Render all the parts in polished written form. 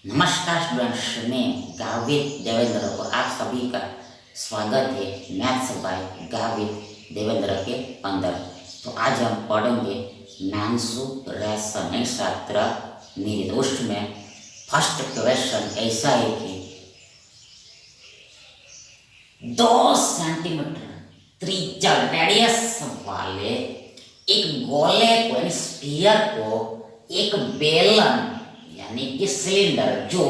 नमस्कार स्टूडेंट्स, मैं गावित देवेंद्र को आप सभी का स्वागत है मैथ्स बाय गावित देवेंद्र के अंदर। तो आज हम पढ़ेंगे मेंसुरेशन शास्त्र निहित। उसमें फर्स्ट क्वेश्चन ऐसा है कि 2 सेंटीमीटर त्रिज्या रेडियस वाले एक गोले को यानी स्फीयर को एक बेलन यानी कि सिलेंडर जो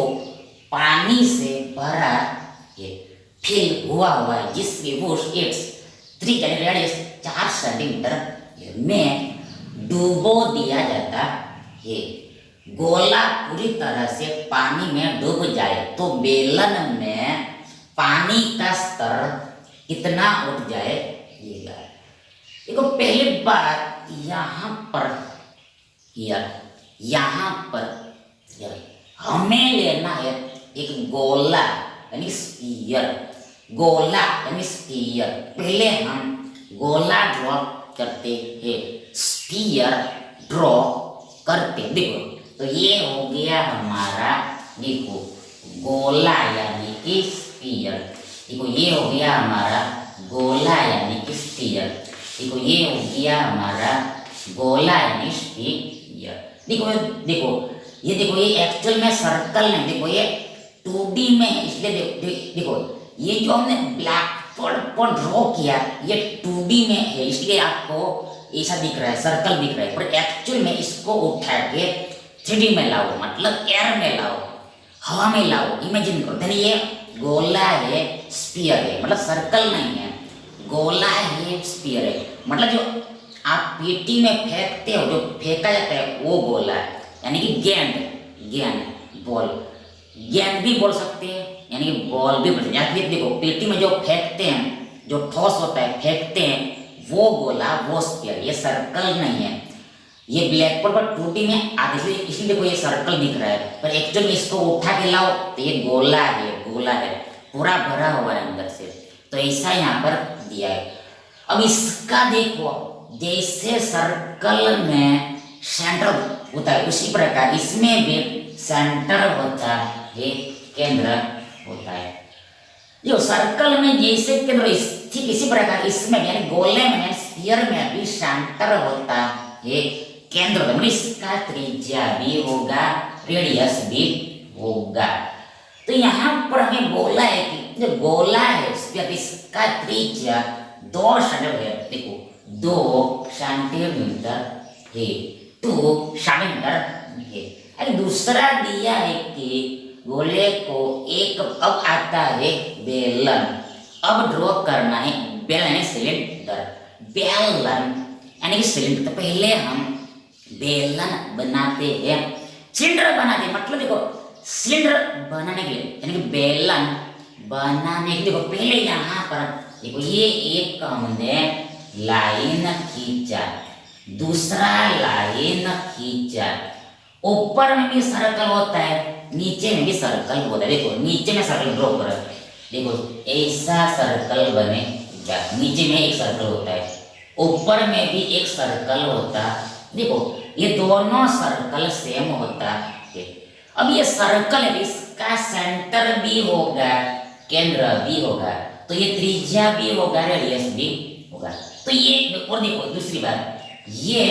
पानी से भरा है फिल हुआ है जिसकी वो इट्स 3 रेडियस 4 सेंटीमीटर में डुबो दिया जाता है। गोला पूरी तरह से पानी में डूब जाए तो बेलन में पानी का स्तर कितना उठ जाएगा। देखो पहली बात यहाँ पर हमें लेना है एक गोला यानी स्फीयर। पहले हम गोला ड्रॉ करते हैं, स्फीयर ड्रॉ करते। देखो तो ये हो गया हमारा, देखो गोला यानी कि स्फीयर। देखो ये हो गया हमारा गोला यानी कि स्फीयर। देखो ये हो गया हमारा गोला यानी स्फीयर। देखो ये एक्चुअल में सर्कल नहीं, देखो ये 2D में है, इसलिए देखो ये जो हमने ब्लैक बोर्ड पर ड्रॉ किया ये 2D में है, इसलिए आपको ऐसा दिख रहा है, सर्कल दिख रहा है। पर एक्चुअल में इसको उठा के 3D में लाओ, मतलब एयर में लाओ, हवा में लाओ, इमेजिन करो। यानी ये गोला है, स्फीयर है, मतलब सर्कल नहीं है, गोला है, स्फीयर है। मतलब जो आप पेटी में फेंकते हो, जो फेंका जाता है वो गोला है, यानी कि गेंद बॉल, गेंद भी बोल सकते हैं, यानी कि बॉल भी बोल सकते हैं। फिर देखो पेटी में जो फेंकते हैं, जो ठोस होता है फेंकते हैं, वो गोला, वो स्फीयर, ये सर्कल नहीं है। ये ब्लैक बोर्ड पर 2D में आगे इसलिए देखो ये सर्कल दिख रहा है, पर एक्चुअली इसको उठा के लाओ तो ये गोला है, पूरा भरा हुआ है अंदर से। तो ऐसा यहाँ पर दिया है। अब इसका देखो, जैसे सर्कल में सेंटर होता है उसी प्रकार इसमें भी सेंटर होता है, केंद्र होता है। जो सर्कल में जैसे केंद्र ठीक इसी प्रकार इसमें यानी गोले में, स्फीयर में भी सेंटर होता है, केंद्र होता है। इसका त्रिज्या भी होगा, रेडियस भी होगा। तो यहाँ पर हमें बोला है कि जो गोला है स्फीयर, इसका त्रिज्या 2 सेंटीमीटर है। देखो 2 सेंटीमीटर है, 2 सेंटीमीटर है। अरे दूसरा दिया है कि गोले को एक, अब आता है बेलन। अब ड्रॉ करना है बेलन यानी सिलेंडर, बेलन यानी सिलेंडर। तो पहले हम बेलन बनाते हैं, सिलेंडर बनाते हैं। मतलब देखो सिलेंडर बनाने के लिए यानी कि बेलन बनाने के लिए देखो पहले यहाँ पर देखो ये एक हमने लाइन खींचा, दूसरा लाइन खींचा। ऊपर में भी सर्कल होता है, नीचे में भी सर्कल होता है। देखो नीचे में सर्कल ड्रॉ करो, देखो ऐसा सर्कल बनेगा, नीचे में एक सर्कल होता है, ऊपर में भी एक सर्कल होता है। देखो ये दोनों सर्कल सेम होता है। अब ये सर्कल है, इसका सेंटर भी होगा, केंद्र भी होगा, तो ये त्रिज्या भी होगा, रेडियस भी होगा। तो ये और देखो दूसरी बात, ये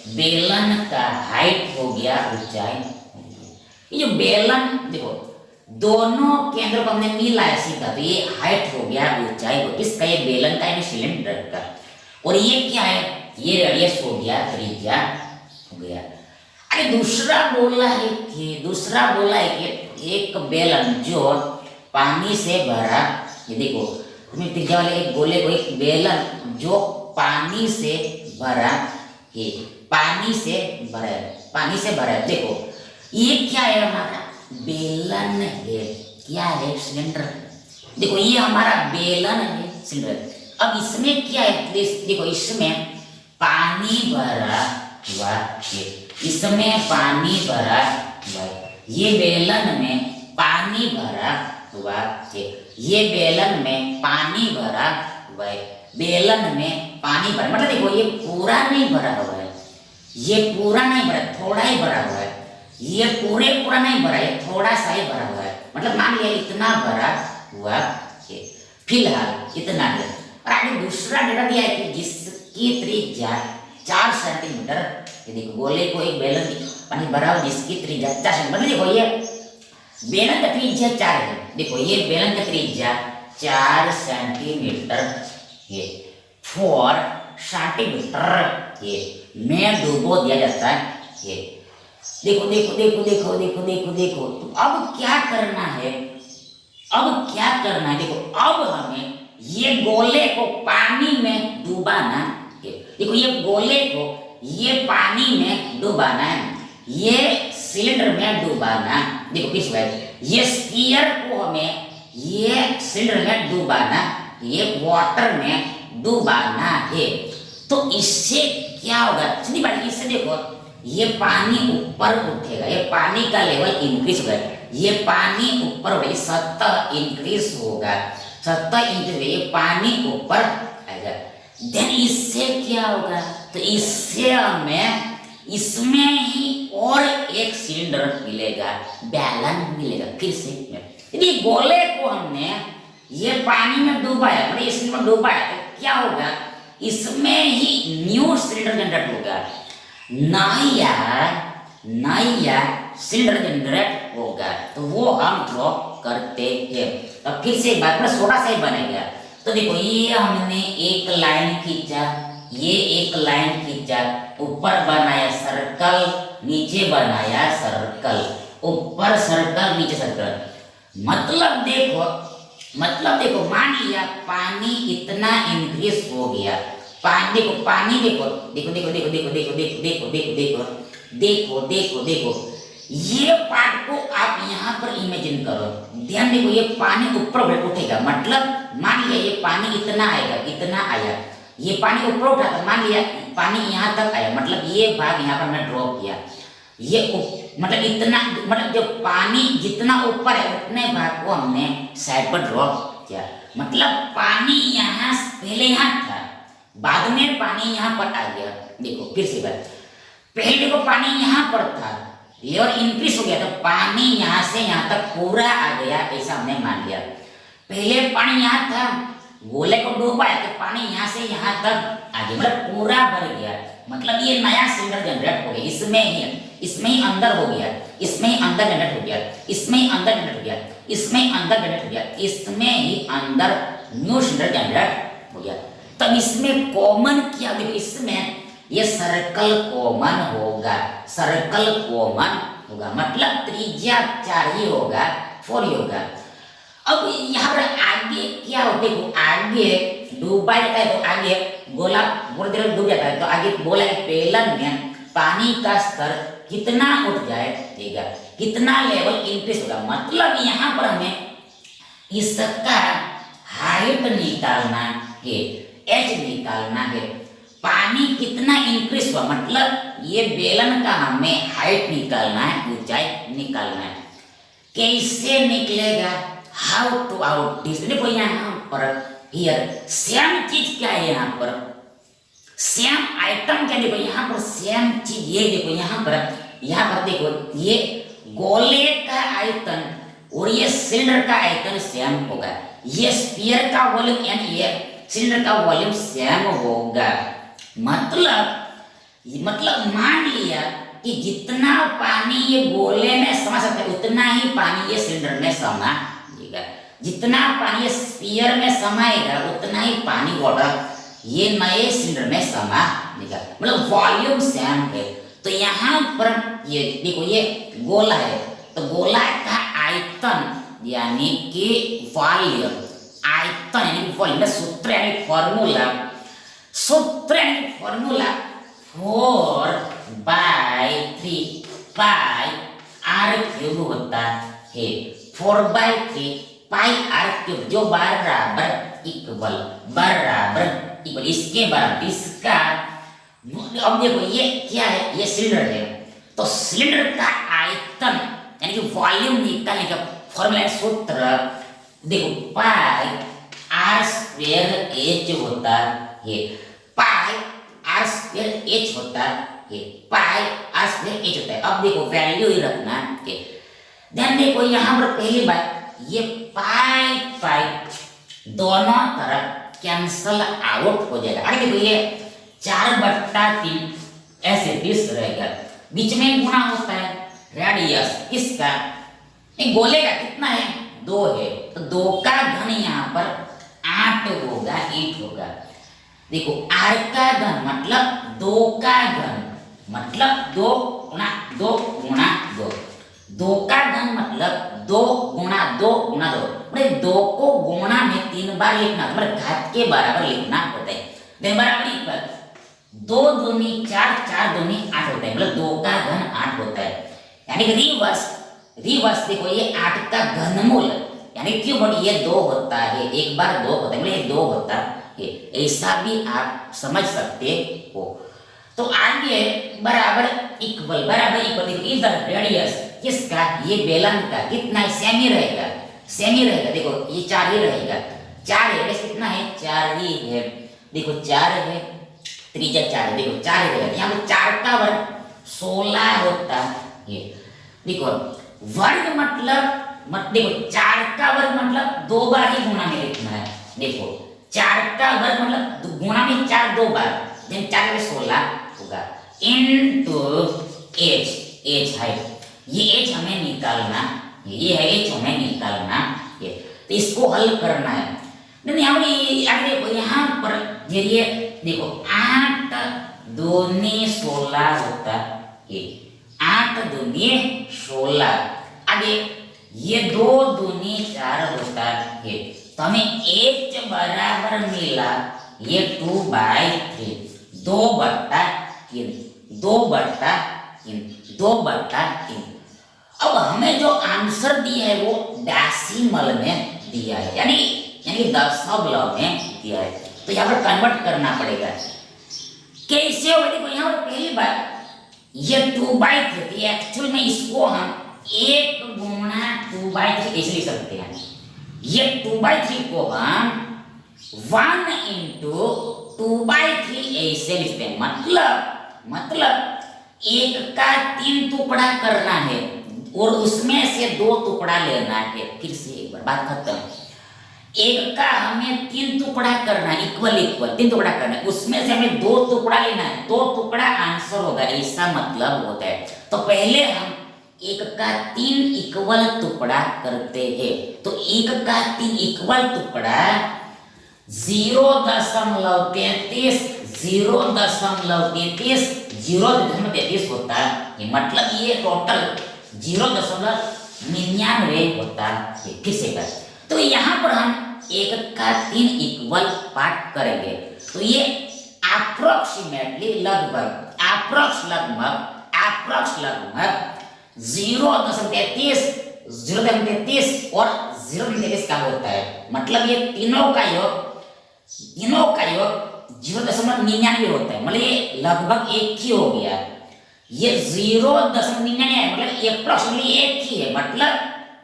बेलन का हाइट हो गया, ऊंचाई। ये जो बेलन देखो दोनों केंद्र को हमने मिला है सीधा, तो ये हाइट हो गया, ऊंचाई हो, इसका ये बेलन का यानी सिलेंडर का। और ये क्या है, ये रेडियस हो गया, त्रिज्या हो गया। अरे दूसरा बोला है कि एक बेलन जो पानी से भरा, ये देखो त्रिज्या वाले एक गोले को एक बेलन जो पानी से भरा है, पानी से भरा है। देखो ये क्या है, हमारा बेलन है, क्या है, सिलेंडर। देखो ये हमारा बेलन है, सिलेंडर। अब इसमें क्या है, देखो इसमें पानी भरा हुआ है, इसमें पानी भरा हुआ है, ये बेलन में पानी भरा हुआ है, ये बेलन में पानी भरा हुआ है, बेलन में पानी भरा, मतलब देखो ये पूरा नहीं भरा हुआ है, ये पूरा नहीं भरा, थोड़ा ही भरा हुआ है। ये पूरे पूरा नहीं भरा, ये थोड़ा सा ही भरा हुआ है, मतलब मान लिया इतना भरा हुआ है, फिलहाल इतना है। और आगे दूसरा डेटा दिया है कि जिसकी त्रिज्या 4 सेंटीमीटर, ये देखो गोले को एक बेलन पानी भरा हुआ जिसकी त्रिज्या 4 सेंटीमीटर, देखो ये बेलन का त्रिज्या 4 है, देखो ये बेलन का त्रिज्या 4 सेंटीमीटर ये 4 सेंटीमीटर ये में डुबो दिया जाता है। ये देखो देखो देखो देखो देखो देखो देखो, तो अब क्या करना है, अब क्या करना है, देखो अब हमें ये गोले को पानी में डुबाना है। देखो ये गोले को ये पानी में डुबाना है, ये सिलेंडर में डुबाना, देखो किस बात, ये स्फीयर को हमें ये सिलेंडर में डुबाना, ये वाटर में डुबाना है। तो इससे क्या होगा, सीधी बात, इससे देखो ये पानी ऊपर उठेगा, ये पानी का लेवल इंक्रीज होगा, ये पानी ऊपर उठेगा, सतह इंक्रीज होगा, सतह इंक्रीज, ये पानी ऊपर आएगा। देन इससे क्या होगा, तो इससे हमें इसमें ही और एक सिलेंडर मिलेगा, बैलन मिलेगा। फिर से यदि गोले को हमने ये पानी में डुबाया, मतलब इसमें डुबाया, तो क्या होगा, इसमें ही न्यू सिलेंडर जनरेट होगा, नया सिलेंडर जनरेट होगा। तो वो हम ड्रॉ करते हैं। अब फिर से एक बार थोड़ा सा ही बनेगा, तो देखो ये हमने एक लाइन खींचा, ये एक लाइन खींचा, ऊपर बनाया सर्कल, नीचे बनाया सर्कल, ऊपर सर्कल नीचे सर्कल, मतलब देखो मान लिया पानी इतना इंक्रीज हो गया, पानी देखो, पानी देखो देखो देखो देखो देखो देखो देखो देखो देखो देखो देखो देखो देखो, ये पार्ट को आप यहाँ पर इमेजिन करो, ध्यान देखो, ये पानी ऊपर उठेगा, मतलब मान लिया ये पानी इतना आएगा, इतना आया, ये पानी ऊपर उठा, तो मान लिया पानी यहाँ तक आया, मतलब ये भाग यहाँ पर मैं ड्रॉ किया, ये मतलब इतना, मतलब जो पानी जितना ऊपर है उतने भाग को हमने साइड पर ड्रॉ किया, मतलब पानी यहाँ पहले यहाँ था, बाद में पानी यहाँ पर आ गया। देखो फिर से बात, पहले देखो पानी यहाँ पर था, लेवल इंक्रीज हो गया, तो पानी यहाँ से यहाँ तक पूरा आ गया, ऐसा हमने मान लिया। पहले पानी यहाँ था, गोले को डुबाया, तो पानी यहाँ से यहाँ तक आ गया, मतलब पूरा भर गया, मतलब ये नया सिलेंडर जनरेट हो गया, इसमें ही अंदर हो गया, इसमें ही अंदर जनरेट हो गया, इसमें ही अंदर जनरेट हो गया, इसमें ही अंदर जनरेट हो गया, इसमें ही अंदर न्यू सिलेंडर जनरेट हो गया। तब इसमें कॉमन क्या, देखो इसमें ये सर्कल कॉमन होगा, सर्कल कॉमन होगा, मतलब त्रिज्या 4 ही होगा, 4 ही होगा। अब यहाँ पर आगे क्या हो, देखो आगे डूबा जाता है, तो आगे गोला डूब जाता है, तो आगे गोला के बेलन में पानी का स्तर कितना उठ जाएगा, कितना लेवल इंक्रीज होगा, मतलब यहाँ पर हमें इसका हाइट निकालना है, एच निकालना है, पानी कितना इंक्रीज हुआ, मतलब ये बेलन का हमें हाइट निकालना है, ऊंचाई निकालना है। कैसे निकलेगा, हाउ टू आउट दिस, देखो यहाँ पर हियर सेम चीज क्या है, यहाँ पर सेम आइटम क्या, देखो यहाँ पर सेम चीज, ये देखो यहाँ पर देखो ये गोले का आयतन और ये सिलेंडर का आयतन सेम होगा, ये स्फीयर का वॉल्यूम एंड ये सिलेंडर का वॉल्यूम सेम होगा, मतलब मान लिया कि जितना पानी ये गोले में समा सकता है उतना ही पानी ये सिलेंडर में समाएगा, जितना पानी ये स्फीयर में समाएगा उतना ही पानी वाटर ये नए सिलेंडर में समाएगा, मतलब वॉल्यूम सेम है। तो यहाँ पर ये देखो ये गोला है, तो गोला का आयतन यानी कि वॉल्यूम, आयतन यानी कि वॉल्यूम, सूत्र यानी फॉर्मूला, सूत्र यानी फॉर्मूला 4/3 पाई आर क्यूब होता है, 4/3 पाई आर क्यूब, जो बराबर इक्वल इसके बराबर, इसका अब देखो ये क्या है, ये सिलेंडर है, तो सिलेंडर का आयतन यानी कि वॉल्यूम निकालने का फॉर्मूला सूत्र देखो पाई आर स्क्वायर एच होता है, पाई आर स्क्वायर एच होता ये पाई आस में एच होता है। अब देखो वैल्यू ही रखना है। ध्यान देखो यहाँ पर पहली बात ये पाई पाई दोनों तरफ कैंसल आउट हो जाएगा। आगे देखो ये 4/3 ऐसे 20 रहेगा, बीच में गुणा होता है रेडियस इसका, एक गोले का कितना है 2 है, तो 2 का घन यहाँ पर 8 होगा, 8 होगा। देखो r का घन मतलब 2 का घन मतलब 2 गुणा 2 गुणा 2, 2 का घन मतलब 2 गुणा 2 गुणा 2, मतलब 2 को गुणा में 3 बार लिखना, मतलब घात के बराबर लिखना होता है। बराबर इक्वल 2 दूनी 4, 4 दूनी 8 होता है, मतलब 2 का घन 8 होता है। यानी कि रिवर्स देखो ये 8 का घनमूल यानी क्यूब ये 2 होता है, एक बार 2 होता है, मतलब ये 2 होता है, ऐसा भी आप समझ सकते हो। तो आगे बराबर इक्वल देखो इधर रेडियस किसका, ये बेलन का कितना सेमी रहेगा, देखो ये 4 ही रहेगा, 4 है, कितना है 4 ही है, देखो 4 है, त्रिज्या 4 है, देखो 4 ही रहेगा। यहाँ पे 4 का वर्ग 16 होता है। देखो वर्ग मतलब देखो 4 का वर्ग मतलब 2 बार ही गुणा में लिखना है। देखो 4 का वर्ग मतलब गुणा में 4 2 बार, देन 4 में 16 होगा इनटू एच हाइट, ये एच हमें निकालना, ये है एच हमें निकालना, ये तो इसको हल करना है। यहाँ पर देखो यहाँ पर ये देखो 8 दूनी 16 होता है, 8 दूनी 16, आगे ये 2 दूनी 4 होता है, तो हमें एच बराबर मिला ये 2/3, 2/3, 2/3। अब हमें जो आंसर दिया है वो डेसिमल में दिया है, यानी दशमलव में दिया है, तो यहाँ पर कन्वर्ट करना पड़ेगा। कैसे होगा देखो यहाँ पर पहली बात ये 2/3, एक्चुअल में इसको हम 1 गुणा 2/3 ऐसे लिख सकते हैं। ये 2/3 को हम 1 इंटू 2/3 ऐसे लिखते हैं, मतलब 1 का 3 टुकड़ा करना है और उसमें से 2 टुकड़ा लेना है। फिर से एक बार बात खत्म, 1 का हमें 3 टुकड़ा करना है, इक्वल 3 टुकड़ा करना है, उसमें से हमें 2 टुकड़ा लेना है, 2 टुकड़ा आंसर होगा, ऐसा मतलब होता है। तो पहले हम 1 का 3 इक्वल टुकड़ा करते हैं, तो 1 का 3 इक्वल टुकड़ा 0.33 होता है, मतलब ये टोटल 0.99 होता है। फिर से कर, तो यहाँ पर हम 1 का 3 इक्वल पार्ट करेंगे, तो ये अप्रोक्सीमेटली लगभग 0.33 और 0.33 का होता है, मतलब ये तीनों का योग 0.99 होता है, मतलब ये लगभग एक ही हो गया। ये 0.99 मतलब अप्रोक्सीमेटली एक ही है,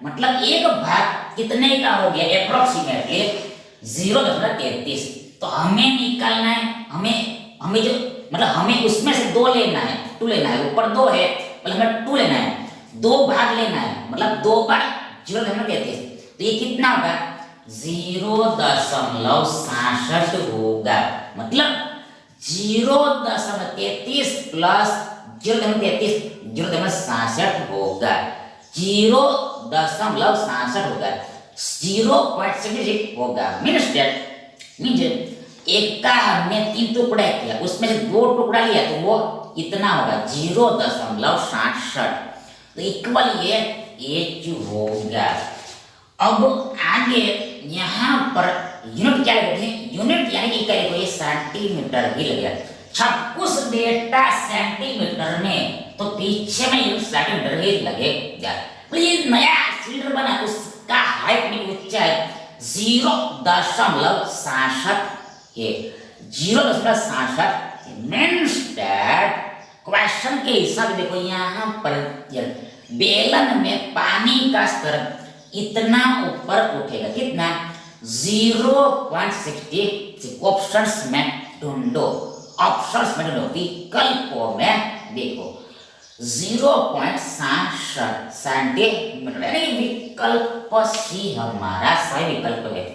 मतलब एक भाग कितने का हो गया अप्रोक्सीमेटली 0.33। तो हमें निकालना है, हमें जो मतलब हमें उसमें से 2 लेना है, 2 लेना है, ऊपर 2 है मतलब हमें 2 लेना है, 2 भाग लेना है, मतलब 2 बार 0.33, तो ये कितना होगा 0.67 होगा, मतलब 0.33 प्लस 0.67 होगा, 0.67 होगा, 0.66 होगा। मीन्स 1 का हमने 3 टुकड़ा किया, उसमें से 2 टुकड़ा लिया, तो वो कितना होगा 0.67, तो इक्वल ये एच होगा। अब आगे यहाँ पर यूनिट क्या लगते हैं, यूनिट यानी कि इकाई को ये सेंटीमीटर ही लगेगा। सब कुछ डेटा सेंटीमीटर में, तो पीछे में यूनिट सेंटीमीटर ही लगेगा। तो ये नया सिलेंडर बना, उसका हाइट में ऊंचाई 0.67 है, 0.67 मीन्स दैट क्वेश्चन के हिसाब से देखो यहाँ पर बेलन में पानी का स्तर इतना ऊपर उठेगा, कितना 0.66। ऑप्शंस में ढूंढो, विकल्पों में देखो 0.67 सेंटीमीटर, यानी विकल्प सी हमारा सही विकल्प है।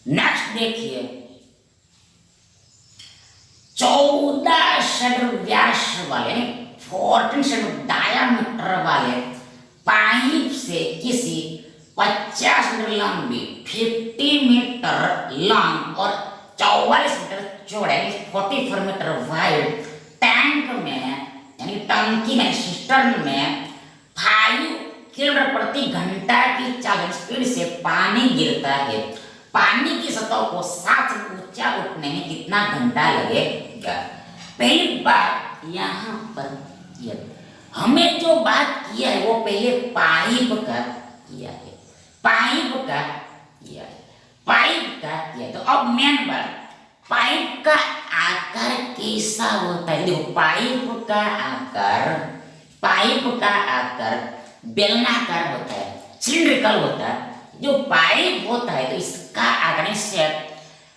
नेक्स्ट देखिए 14 सेंटीमीटर व्यास वाले 14 सेंटीमीटर डायामीटर वाले पाइप से किसी 50 मीटर लंबी 50 मीटर लॉन्ग और 44 मीटर चौड़े 44 मीटर वाइड टैंक में यानी टंकी में सिस्टर्न में 5 किलोमीटर प्रति घंटा की चाल स्पीड से पानी गिरता है। पानी की सतह को 7 ऊंचा उठने में कितना घंटा लगेगा। पहली बात यहाँ पर हमें जो बात किया है वो पहले पाइप का किया है, पाइप का किया है, पाइप का किया है। तो अब मेन बात पाइप का आकार कैसा होता है। देखो पाइप का आकार बेलनाकार होता है, सिलिंड्रिकल होता है। जो पाइप होता है तो इसका आकार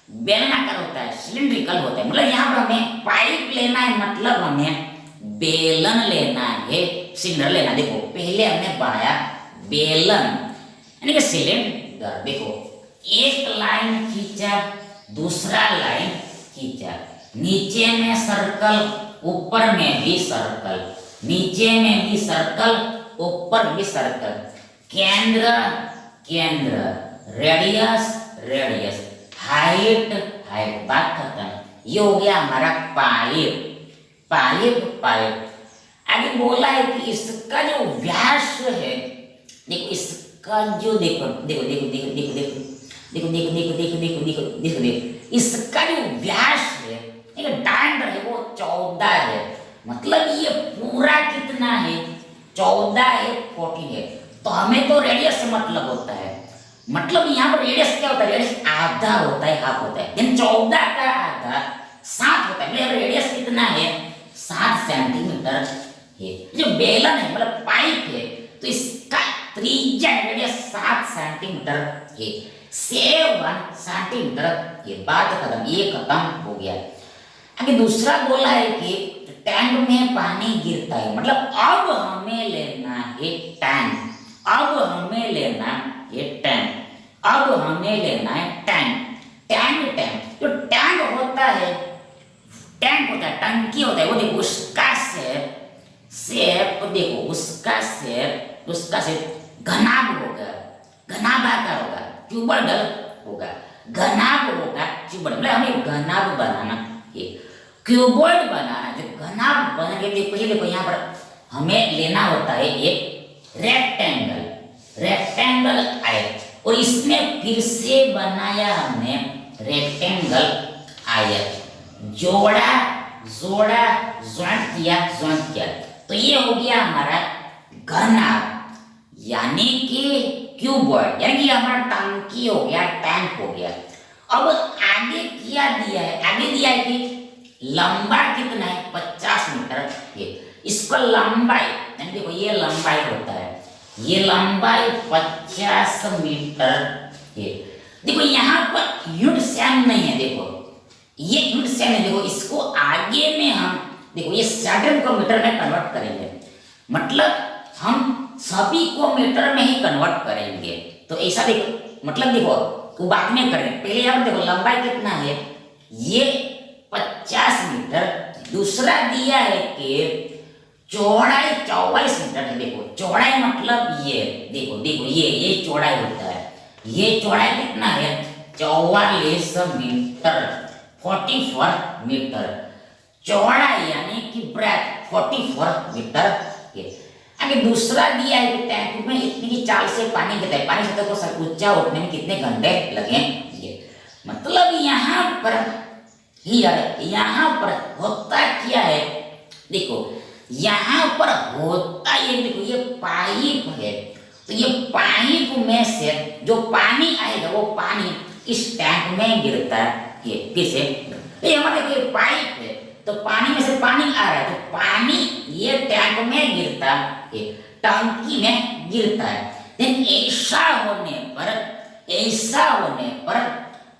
बेलनाकार होता है, सिलिंड्रिकल होता है। मतलब यहाँ पर हमें पाइप लेना है, मतलब हमें बेलन लेना है, सिलेंडर लेना। देखो पहले हमने बनाया बेलन यानी कि सिलेंडर। देखो एक लाइन खींचा, दूसरा लाइन खींचा, नीचे में सर्कल, ऊपर में भी सर्कल, नीचे में भी सर्कल, ऊपर भी सर्कल, केंद्र केंद्र, रेडियस रेडियस, हाइट हाइट, बात खत्म। ये हो गया हमारा पाइप पाइप पाइप। आगे बोला है कि इसका जो व्यास है, देखो इसका जो देखो देखो देखो देखो देखो देखो देखो देखो देखो देखो देखो देखो देखो देखो इसका जो व्यास है, डायमीटर है वो 14 है। मतलब ये पूरा कितना है, 14 है, 14 है। तो हमें तो रेडियस से मतलब होता है, मतलब यहाँ पर रेडियस क्या होता है, रेडियस आधा होता है, हाफ होता है। लेकिन 14 का आधा 7 होता है। मतलब रेडियस कितना है, 7 सेंटीमीटर है। जो बेलन है मतलब पाइप है, तो इसका त्रिज्या रेडियस 7 सेंटीमीटर है, 7 सेंटीमीटर। ये बात खत्म, ये खत्म हो गया। आगे दूसरा बोला है कि टैंक में पानी गिरता है। मतलब अब हमें लेना है टैंक, अब हमें लेना ये टैंक, अब हमें लेना है टैंक। टैंक टैंक जो टैंक होता है, टैंक होता है, टंकी होता है, वो देखो उसका शेप देखो उसका शेप घनाभ होगा, घनाभाकार होगा, क्यूबॉइडल होगा, घनाभ होगा, क्यूबॉइड। मतलब हमें घनाभ बनाना है, क्यूबॉइड बनाना। जो घनाभ बना के देखो यहाँ पर हमें लेना होता है एक रेक्टेंगल, रेक्टेंगल आयत, और इसमें फिर से बनाया हमने रेक्टेंगल आयत, जोड़ा जोड़ा ज्वाइंट किया। तो ये हो गया हमारा घनाभ यानी कि क्यूबॉइड, यानी कि हमारा टंकी हो गया, टैंक हो गया। अब आगे क्या दिया है, आगे दिया है कि लंबा कितना है, 50 मीटर है। इसको लंबाई यानी देखो ये लंबाई होता है, ये लंबाई 50 मीटर है। देखो यहाँ पर यूनिट सेम नहीं है, देखो ये यूनिट सेम है। देखो इसको आगे में हम देखो ये सेंटीमीटर को मीटर में कन्वर्ट करेंगे, मतलब हम सभी को मीटर में ही कन्वर्ट करेंगे। तो ऐसा देखो, मतलब देखो तो बाद में करें, पहले यहाँ देखो लंबाई कितना है, ये 50 मीटर दूसरा दिया है कि चौड़ाई 44 मीटर है। देखो चौड़ाई मतलब ये, देखो देखो ये चौड़ाई होता है, ये चौड़ाई कितना है 44 मीटर, 44 मीटर चौड़ाई यानी कि ब्रेथ 44 मीटर है। आगे दूसरा दिया है कि टैंक में इतनी की चाल से पानी गिरता है, पानी सतह को ऊंचा उठने में कितने घंटे लगेंगे। मतलब यहाँ पर यहाँ पर होता क्या है, देखो यहाँ पर होता ये, देखो ये पाइप है, तो ये पाइप में से जो पानी आएगा वो पानी इस टैंक में गिरता है। फिर से ये हमारे ये पाइप है, तो पानी में से पानी आ रहा है, तो पानी ये टैंक में गिरता है, टंकी में गिरता है। लेकिन ऐसा होने पर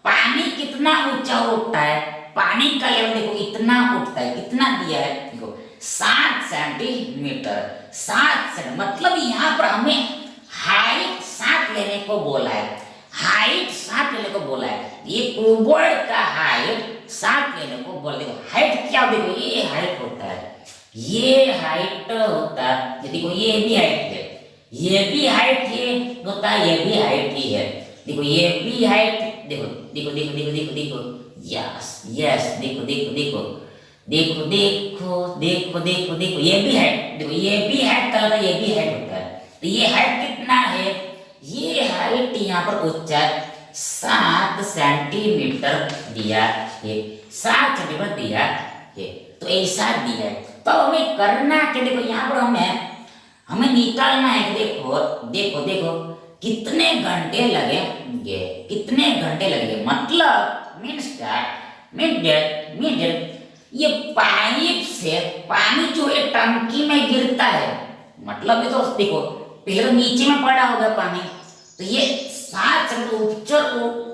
पानी कितना ऊंचा उठता है, पानी का लेवल देखो इतना उठता है, कितना दिया है देखो 7 सेंटीमीटर, 7 सेंटीमीटर। मतलब यहाँ पर हमें हाइट 7 लेने को बोला है, हाइट 7 लेने को बोला है। ये क्यूबॉइड का हाइट 7 लेने को बोल, देखो हाइट क्या, देखो ये हाइट होता है, ये हाइट होता है, देखो ये भी हाइट है, ये भी हाइट है होता है, ये भी हाइट ही है, देखो ये भी हाइट, देखो देखो देखो देखो देखो देखो यस यस, देखो देखो देखो देखो देखो देखो देखो देखो ये भी हाइट, देखो ये भी हाइट का, ये भी हाइट होता है। तो ये हाइट कितना है, ये हाइट यहाँ पर ऊंचा 7 सेंटीमीटर दिया है, 7 सेंटीमीटर दिया है, तो ऐसा दिया है। तो हमें करना क्या, देखो यहाँ पर हमें निकालना है, देखो देखो देखो कितने घंटे लगेंगे, कितने घंटे लगेंगे। मतलब मीन ये पाइप से पानी जो है टंकी में गिरता है, मतलब ये तो देखो पहले नीचे में पड़ा होगा पानी, तो ये 7 से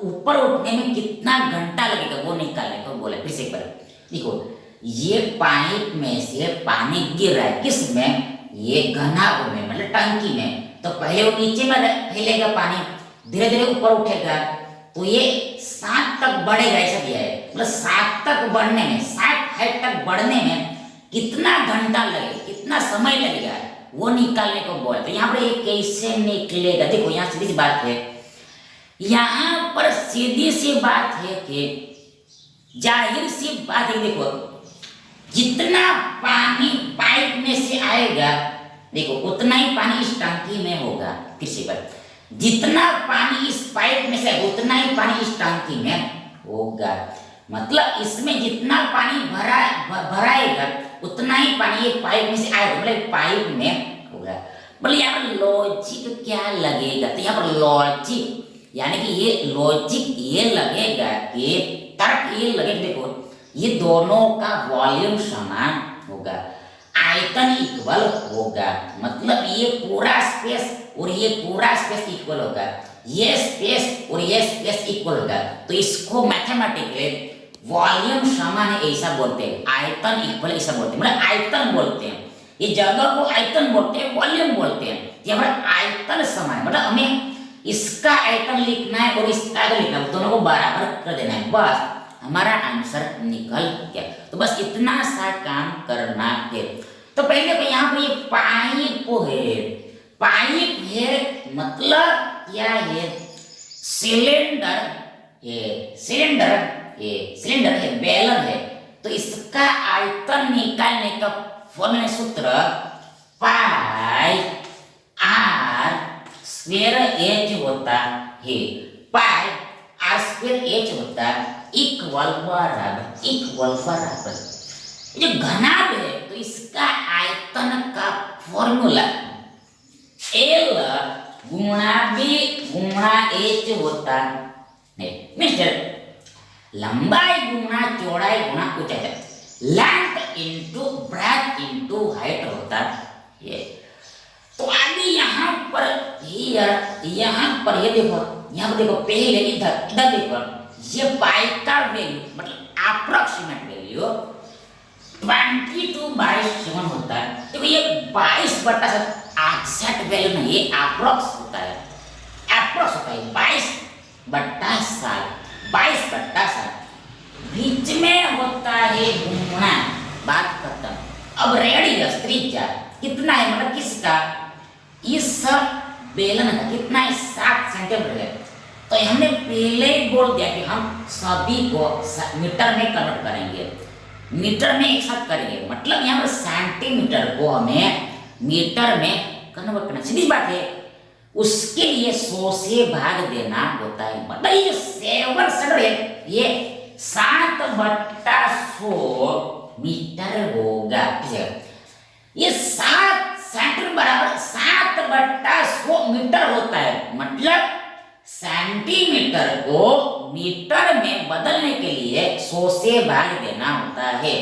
ऊपर उठने में कितना घंटा लगेगा वो निकालने को बोले। फिर से एक बार देखो, ये पाइप में से पानी गिर रहा है, किस में, ये घनाभ में मतलब टंकी में, तो पहले वो नीचे में फैलेगा पानी, धीरे धीरे ऊपर उठेगा, तो ये 7 तक बढ़ेगा, ऐसा दिया है। मतलब 7 तक बढ़ने में, 7 हाइट तक बढ़ने में कितना घंटा लगेगा, कितना समय लगेगा वो निकालने को बोले। तो यहाँ पर ये कैसे निकलेगा, देखो यहाँ सीधी सी बात है, यहाँ पर सीधी सी बात है कि जाहिर सी बात है, देखो जितना पानी पाइप में से आएगा, देखो उतना ही पानी इस टंकी में होगा। फिर से बात, जितना पानी इस पाइप में से उतना ही पानी इस टंकी में होगा। मतलब इसमें जितना पानी भराएगा उतना ही पानी ये पाइप में से आएगा, मतलब पाइप में होगा। बोले यहाँ पर लॉजिक क्या लगेगा, तो यहाँ पर लॉजिक यानी कि ये लॉजिक ये लगेगा कि तर्क ये लगेगा, देखो ये दोनों का वॉल्यूम समान होगा, आयतन इक्वल होगा, मतलब ये पूरा स्पेस और ये पूरा स्पेस इक्वल होगा, ये स्पेस और ये स्पेस इक्वल होगा। तो इसको मैथमेटिकली वॉल्यूम समान है ऐसा बोलते हैं, आयतन इक्वल ऐसा बोलते हैं, मतलब आयतन बोलते हैं, ये जगह को आयतन बोलते हैं, वॉल्यूम बोलते हैं। ये हमारा आयतन समान, मतलब हमें इसका आयतन लिखना है और इसका आयतन लिखना है, दोनों को बराबर कर देना है, बस हमारा आंसर निकल गया। तो बस इतना सा काम करना है। तो पहले तो यहाँ पे ये पाइप है, पाइप है मतलब क्या है, सिलेंडर है, सिलेंडर है, सिलेंडर है, बेलन है। तो इसका आयतन निकालने का फॉर्मूला सूत्र पाई आर स्क्वायर एच होता है, पाई आर स्क्वायर एच होता है इक्वल बराबर जो घनाभ है, तो इसका आयतन का फॉर्मूला एल गुणा बी गुणा एच होता है, मिस्टर लंबाई गुणा चौड़ाई गुणा ऊंचाई, length into breadth into height होता है। तो आगे यहाँ पर ये देखो, यहाँ पर देखो पहले इधर देखो, ये पाई का वैल्यू मतलब अप्रोक्सीमेट वैल्यू 22/7 होता है। देखो ये 22/7 एग्जैक्ट वैल्यू नहीं, ये अप्रोक्स होता है, अप्रोक्स होता है 22/7 बीच में होता है गुणा, बात खत्म। अब रेडियस त्रिज्या कितना है, मतलब किसका, इस बेलन का कितना है, 7 सेंटीमीटर है। तो हमने पहले ही बोल दिया कि हम सभी को मीटर में कन्वर्ट करेंगे, मीटर में एक साथ करेंगे, मतलब यहाँ पर सेंटीमीटर को हमें मीटर में कन्वर्ट करना, सीधी बात है। उसके लिए 100 से भाग देना होता है, मतलब ये 7 सेंटीमीटर है, ये 7/100 मीटर होगा। ये 7 सेंटीमीटर बराबर 7/100 मीटर होता है, मतलब सेंटीमीटर को मीटर में बदलने के लिए 100 से भाग देना होता है,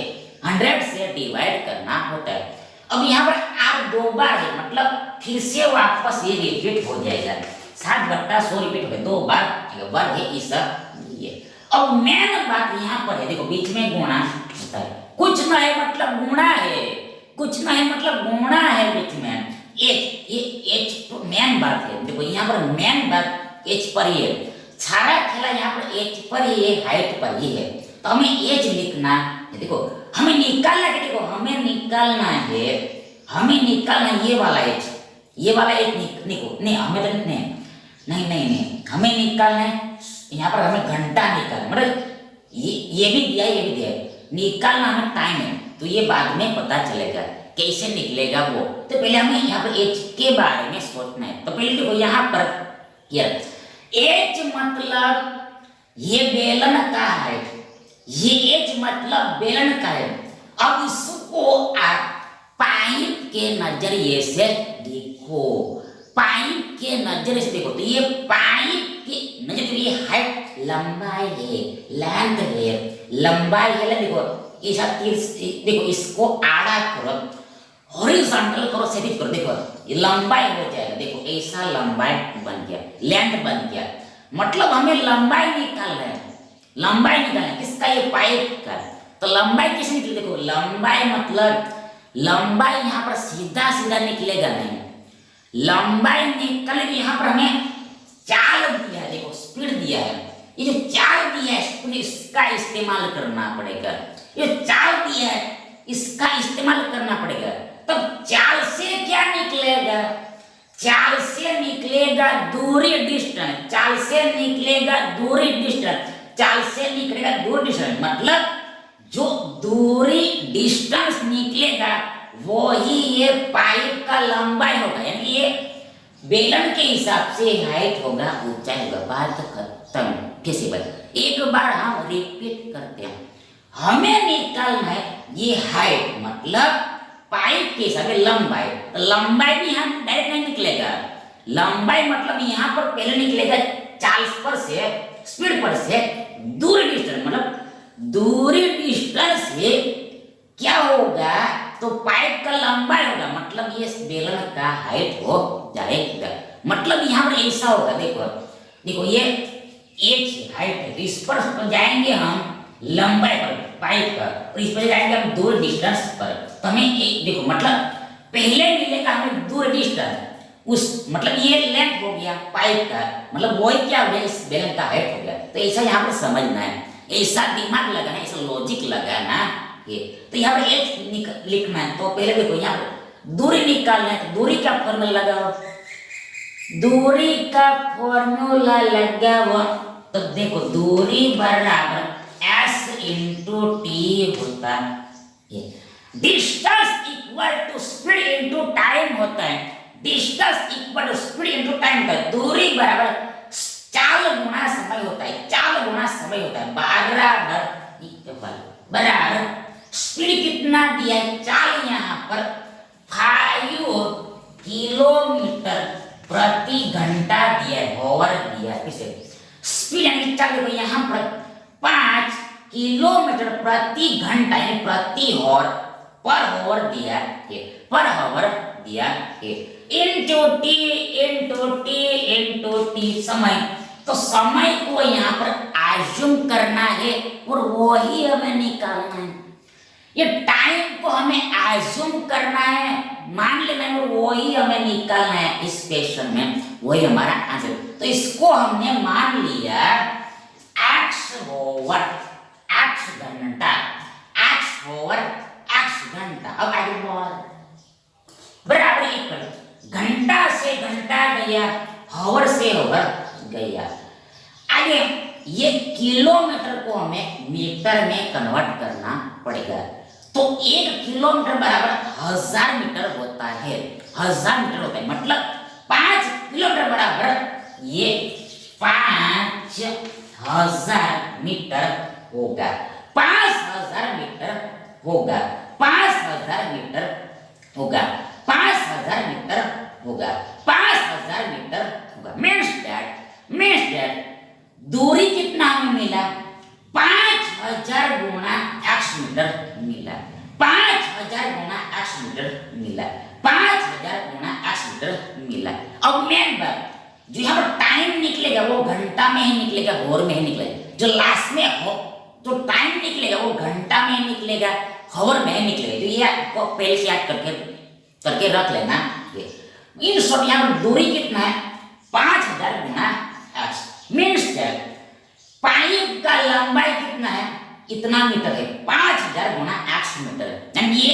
100 से डिवाइड करना होता है। अब यहाँ पर आप 2 बार है, मतलब फिर से वापस ये रिपीट हो जाएगा, 7/100 रिपीट हो गया, 2 बार वर्ग है इस ये। अब मेन बात यहाँ पर है, देखो बीच में गुणा होता है, कुछ ना है मतलब गुणा है, कुछ ना है मतलब गुणा है बीच में एच, ये एच तो मेन बात है। देखो यहाँ पर मेन बात एच पर ही है, सारा खेला यहाँ पर एच पर ही है, हाइट पर ही है, तो हमें एच लिखना है। देखो हमें निकालना है, देखो हमें निकालना है, हमें निकालना ये वाला एच, ये वाला एच निको नहीं, हमें तो नहीं हमें निकालना है, यहाँ पर हमें घंटा निकालना, मतलब ये भी दिया ये भी दिया है, निकालना हमें टाइम है, तो ये बाद में पता चलेगा कैसे निकलेगा वो। तो पहले हमें यहाँ पर एच के बारे में सोचना है। तो पहले देखो यहाँ पर एच मतलब ये बेलन का है, ये एच मतलब बेलन का है। अब इसको आप पाइप के नजरिए से देखो, पाइप के नजरिए से देखो, तो ये पाइप के नजरिए ये हाइट लंबाई है, लेंथ है, लंबाई है, देखो ऐसा देखो इसको आड़ा करो, हॉरिजॉन्टल करो, क्षैतिज करो, देखो ये लंबाई हो जाएगा, देखो ऐसा लंबाई बन गया, लेंथ बन गया, मतलब हमें लंबाई निकालना है, लंबाई निकालना है किसका, ये पाइप का। तो लंबाई कैसे निकले, देखो लंबाई मतलब लंबाई यहाँ पर सीधा सीधा निकलेगा नहीं, लंबाई निकलेगी, यहाँ पर हमें चाल दिया है, देखो स्पीड दिया है, ये जो चाल दिया है इसका इस्तेमाल करना पड़ेगा, ये चाल दिया है इसका इस्तेमाल करना पड़ेगा। तब चाल से क्या निकलेगा, चाल से निकलेगा दूरी डिस्टेंस, चाल से निकलेगा दूरी डिस्टेंस, चाल से निकलेगा दूरी डिस्टेंस, मतलब जो दूरी डिस्टेंस निकलेगा वो ही ये पाइप का लंबाई होगा, यानी ये बेलन के हिसाब से हाइट होगा, ऊंचाई होगा, बात खत्म। कैसे बात, एक बार हम रिपीट करते हैं, हमें निकालना है ये हाइट मतलब पाइप के हिसाब से लंबाई, तो लंबाई भी हम डायरेक्ट नहीं निकलेगा, लंबाई मतलब यहाँ पर पहले निकलेगा चाल पर से, स्पीड पर से दूरी डिस्टेंस, मतलब दूरी डिस्टेंस से क्या होगा, तो पाइप का लंबाई होगा, मतलब ये बेलन का हाइट हो जाएगा, मतलब यहाँ पर ऐसा होगा, देखो देखो ये एच हाइट है, तो इस पर तो जाएंगे हम लंबाई पर पाइप का, और इस पर जाएंगे हम दूर डिस्टेंस पर, तो हमें एक देखो मतलब पहले मिलेगा हमें दूर डिस्टेंस, उस मतलब ये लेंथ हो गया पाइप का, मतलब वही क्या हो गया, इस बेलन का हाइट हो गया। तो ऐसा यहाँ पर समझना है, ऐसा दिमाग लगाना, ऐसा लॉजिक लगाना ये। तो यहाँ पर एच लिखना है, तो पहले देखो यहाँ पर दूरी निकालना है, तो दूरी का फॉर्मूला लगाओ, दूरी का फॉर्मूला लगाओ, तो देखो दूरी बराबर S इंटू टी होता है, distance equal to speed into time होता है, distance equal to speed into time का, दूरी बराबर चाल गुना समय होता है, चाल गुना समय होता है, बराबर स्पीड कितना दिया है, चाल यहाँ पर 5 किलोमीटर प्रति घंटा दिया है, हॉवर दिया है, किसे स्पीड यानी चाल, देखो यहाँ पर 5 किलोमीटर प्रति घंटा यानी प्रति हॉवर, पर हॉवर दिया है, पर हॉवर दिया है, इंटू टी समय, तो समय को यहाँ पर आज्यूम करना है और वही हमें निकालना है, ये टाइम को हमें आज्यूम करना है, मान लेना है, और वही हमें निकालना है इस क्वेश्चन में, वही हमारा आंसर। तो इसको हमने मान लिया x ओवर x घंटा, x ओवर घंटा। अब आगे बढ़, बराबर इक्वल, घंटा से घंटा गया, हवर से हवर गया। आगे ये किलोमीटर को हमें मीटर में कन्वर्ट करना पड़ेगा। तो 1 किलोमीटर बराबर 1000 मीटर होता है, 1000 मीटर होता है, मतलब 5 किलोमीटर बराबर ये 5000 मीटर होगा, 5000 मीटर होगा, 5000 मीटर होगा, 5000 मीटर होगा, 5000 मीटर होगा। मीन्स दैट दूरी कितना हमें मिला, 5000 गुना x मीटर मिला, 5000 गुना x मीटर मिला, 5000 गुना x मीटर मिला। अब मेन बात, जो यहाँ पर टाइम निकलेगा वो घंटा में ही निकलेगा, हॉवर में ही निकलेगा। जो लास्ट में हो जो टाइम निकलेगा वो घंटा में ही निकलेगा, हॉवर में ही निकलेगा। तो ये आपको पहले से याद करके रख लेना। इन शॉर्ट यहाँ पर दूरी कितना है, 5000 गुना x। मीन्स दैट पाइप का लंबाई कितना है, इतना मीटर है, 5000 गुना x मीटर है। यानी ये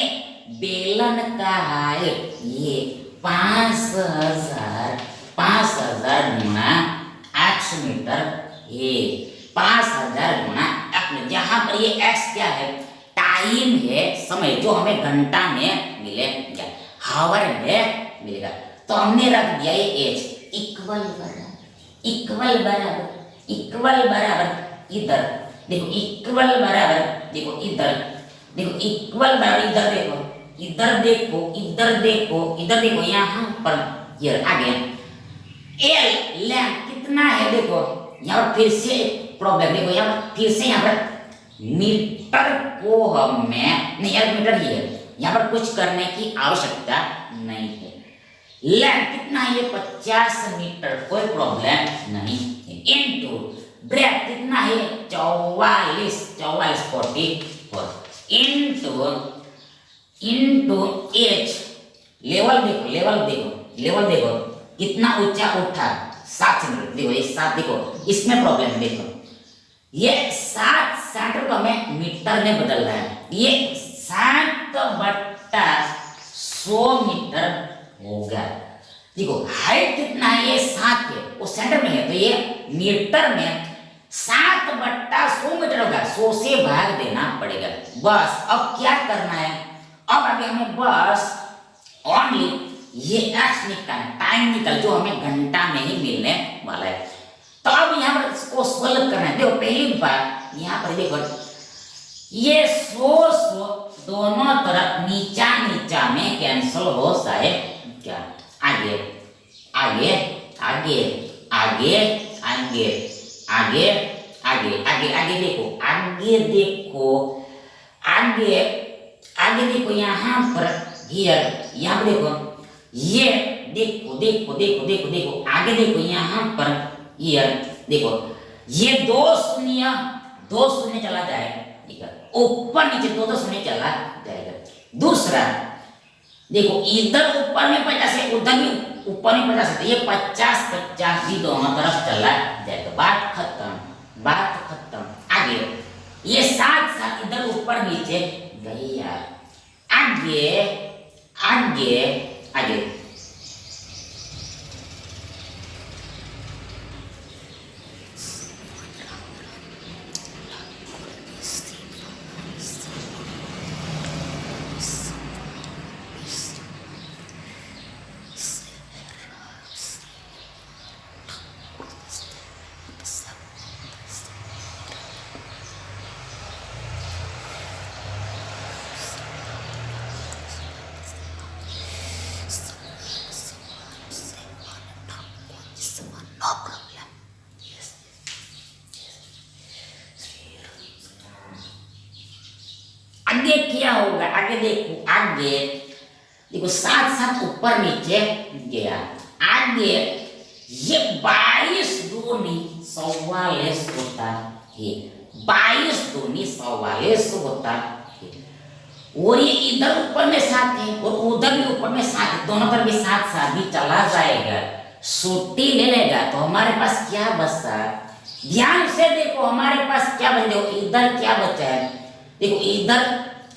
बेलन का हाइट ये 5000 गुना x मीटर है, 5000 गुना x मीटर। यहाँ पर ये x क्या है, टाइम है, समय, जो हमें घंटा में मिलेगा, हावर में मिलेगा। तो हमने रख दिया ये h इक्वल बराबर इधर देखो, इक्वल बराबर देखो इधर देखो, इक्वल बराबर इधर देखो, इधर देखो, इधर देखो, इधर देखो, यहाँ पर ये आगे एल लेंथ कितना है देखो। यहाँ पर फिर से प्रॉब्लम देखो, यहाँ पर फिर से यहाँ पर मीटर को हमें नहीं, यार मीटर ही है, यहाँ पर कुछ करने की आवश्यकता नहीं है। लेंथ कितना है, 50 मीटर, कोई प्रॉब्लम नहीं है। इनटू ब्रेथ कितना है, 44 इनटू एच, लेवल देखो कितना ऊंचा उठा, 7 सेंटीमीटर। देखो ये 7, देखो इसमें प्रॉब्लम है। देखो ये 7 सेंटीमीटर को हमें मीटर में बदलना है, ये 7/100 मीटर होगा। देखो हाइट कितना है, ये 7 है, वो सेंटर में है, तो ये मीटर में 7/100 मीटर होगा, 100 से भाग देना पड़ेगा। बस अब क्या करना है, अब आगे हमें बस ओनली ये x निकालना, टाइम निकल जो हमें घंटा में ही मिलने वाला है। तो अब यहाँ पर इसको सोल्व करना है। देखो पहली बात यहाँ पर देखो, ये 100 दोनों तरफ नीचा में कैंसिल हो जाए क्या, आगे आगे आगे आगे आगे आगे आगे आगे आगे देखो, आगे देखो, आगे देखो, यहाँ पर हियर, यहाँ पर देखो, ये देखो देखो देखो देखो देखो, आगे देखो, यहाँ पर हियर देखो, ये 2 शून्य चला जाएगा, ठीक है, ऊपर नीचे 2 शून्य चला जाएगा। दूसरा देखो, इधर ऊपर में 50 है, उधर भी ऊपर में 50 है, तो ये 50 भी दोनों तरफ चला जाएगा। बात खत्म। आगे ये 7 इधर ऊपर नीचे गई यार, आगे आगे क्या होगा, आगे देखो 7 ऊपर नीचे गया। आगे ये 22 दूनी 44 होता है, 22 दूनी 44 होता है। और ये इधर ऊपर में 7 है और उधर भी ऊपर में 7 है, दोनों तरफ भी 7 भी चला जाएगा, सूटी ले लेगा। तो हमारे पास क्या बचा, ध्यान से देखो हमारे पास क्या बचा, इधर क्या बचा है, देखो इधर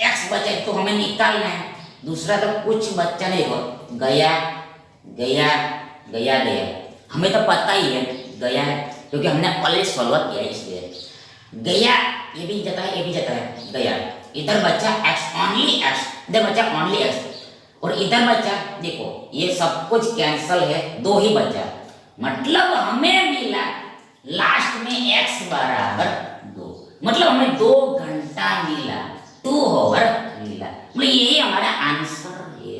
एक्स बचा तो हमें निकालना है, दूसरा तो कुछ बच्चा नहीं हो, गया गया गया गया, हमें तो पता ही है गया है क्योंकि हमने ऑलरेडी सॉल्व किया है, इसलिए गया ये भी जाता है, ये भी जाता है, गया। इधर बचा एक्स, ओनली एक्स, इधर बचा ओनली एक्स, और इधर बचा देखो ये सब कुछ कैंसल है, दो ही बचा, मतलब हमें मिला लास्ट में x बराबर 2, मतलब हमें 2 घंटा मिला, 2 आवर मिला, मतलब यही हमारा आंसर है,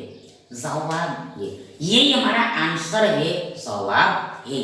जवाब है, यही हमारा आंसर है, जवाब है।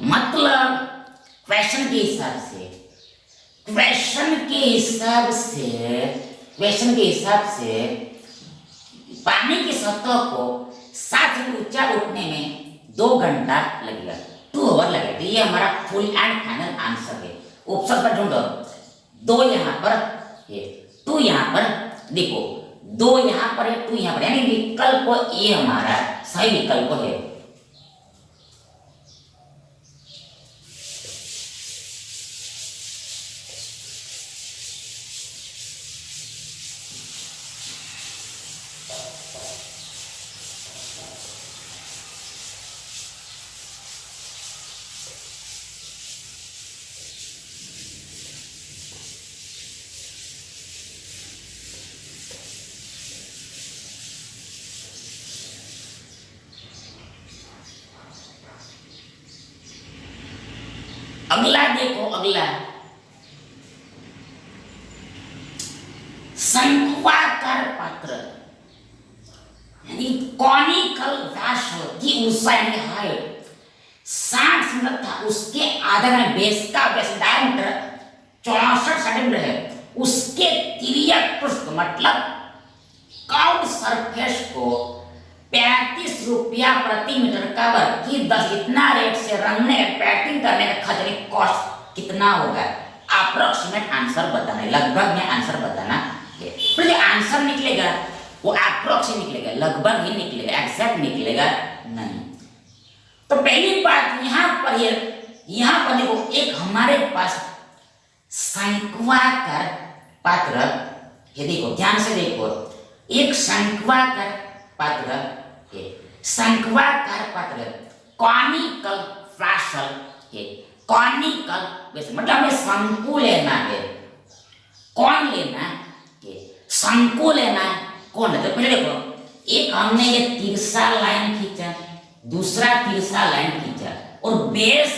मतलब क्वेश्चन के हिसाब से, क्वेश्चन के हिसाब से, क्वेश्चन के हिसाब से पानी की सतह को 7 फीट ऊंचा उठने में 2 घंटा लगेगा, 2 आवर लगेगा। तो ये हमारा फुल एंड फाइनल आंसर है। ऑप्शन पर ढूंढो, 2 यहाँ पर है, 2 यहाँ पर, देखो 2 यहाँ पर है, 2 यहाँ पर, यानी विकल्प ए हमारा सही विकल्प है। अगला देखो, अगला शंक्वाकार पात्र यानी कॉनिकल व्यास की ऊंचाई हाइट 60 सेंटीमीटर था, उसके आधार में बेस का व्यास डायमीटर 64 सेंटीमीटर है, उसके तिर्यक पृष्ठ मतलब कर्व्ड सरफेस को 35 रुपया प्रति मीटर का वर्ग की 10 इतना रेट से रंगने पेंटिंग करने का खर्च कॉस्ट कितना होगा? अप्रोक्सीमेट आंसर बताना है, लगभग में आंसर बताना है। पर जो आंसर निकलेगा वो अप्रोक्स निकलेगा, लगभग ही निकलेगा, एग्जैक्ट निकलेगा नहीं। तो पहली बात यहाँ पर देखो, एक हमारे पास शंक्वाकार पात्र है, देखो ध्यान से देखो, एक शंक्वाकार पात्र है, शंक्वाकार पात्र कॉनिकल फ्लैशल है, कॉनिकल वैसे मतलब हमें शंकु लेना है, कौन लेना है, शंकु लेना है, कौन है? तो पहले देखो, एक हमने ये तिरछा लाइन खींचा, दूसरा तिरछा लाइन खींचा, और बेस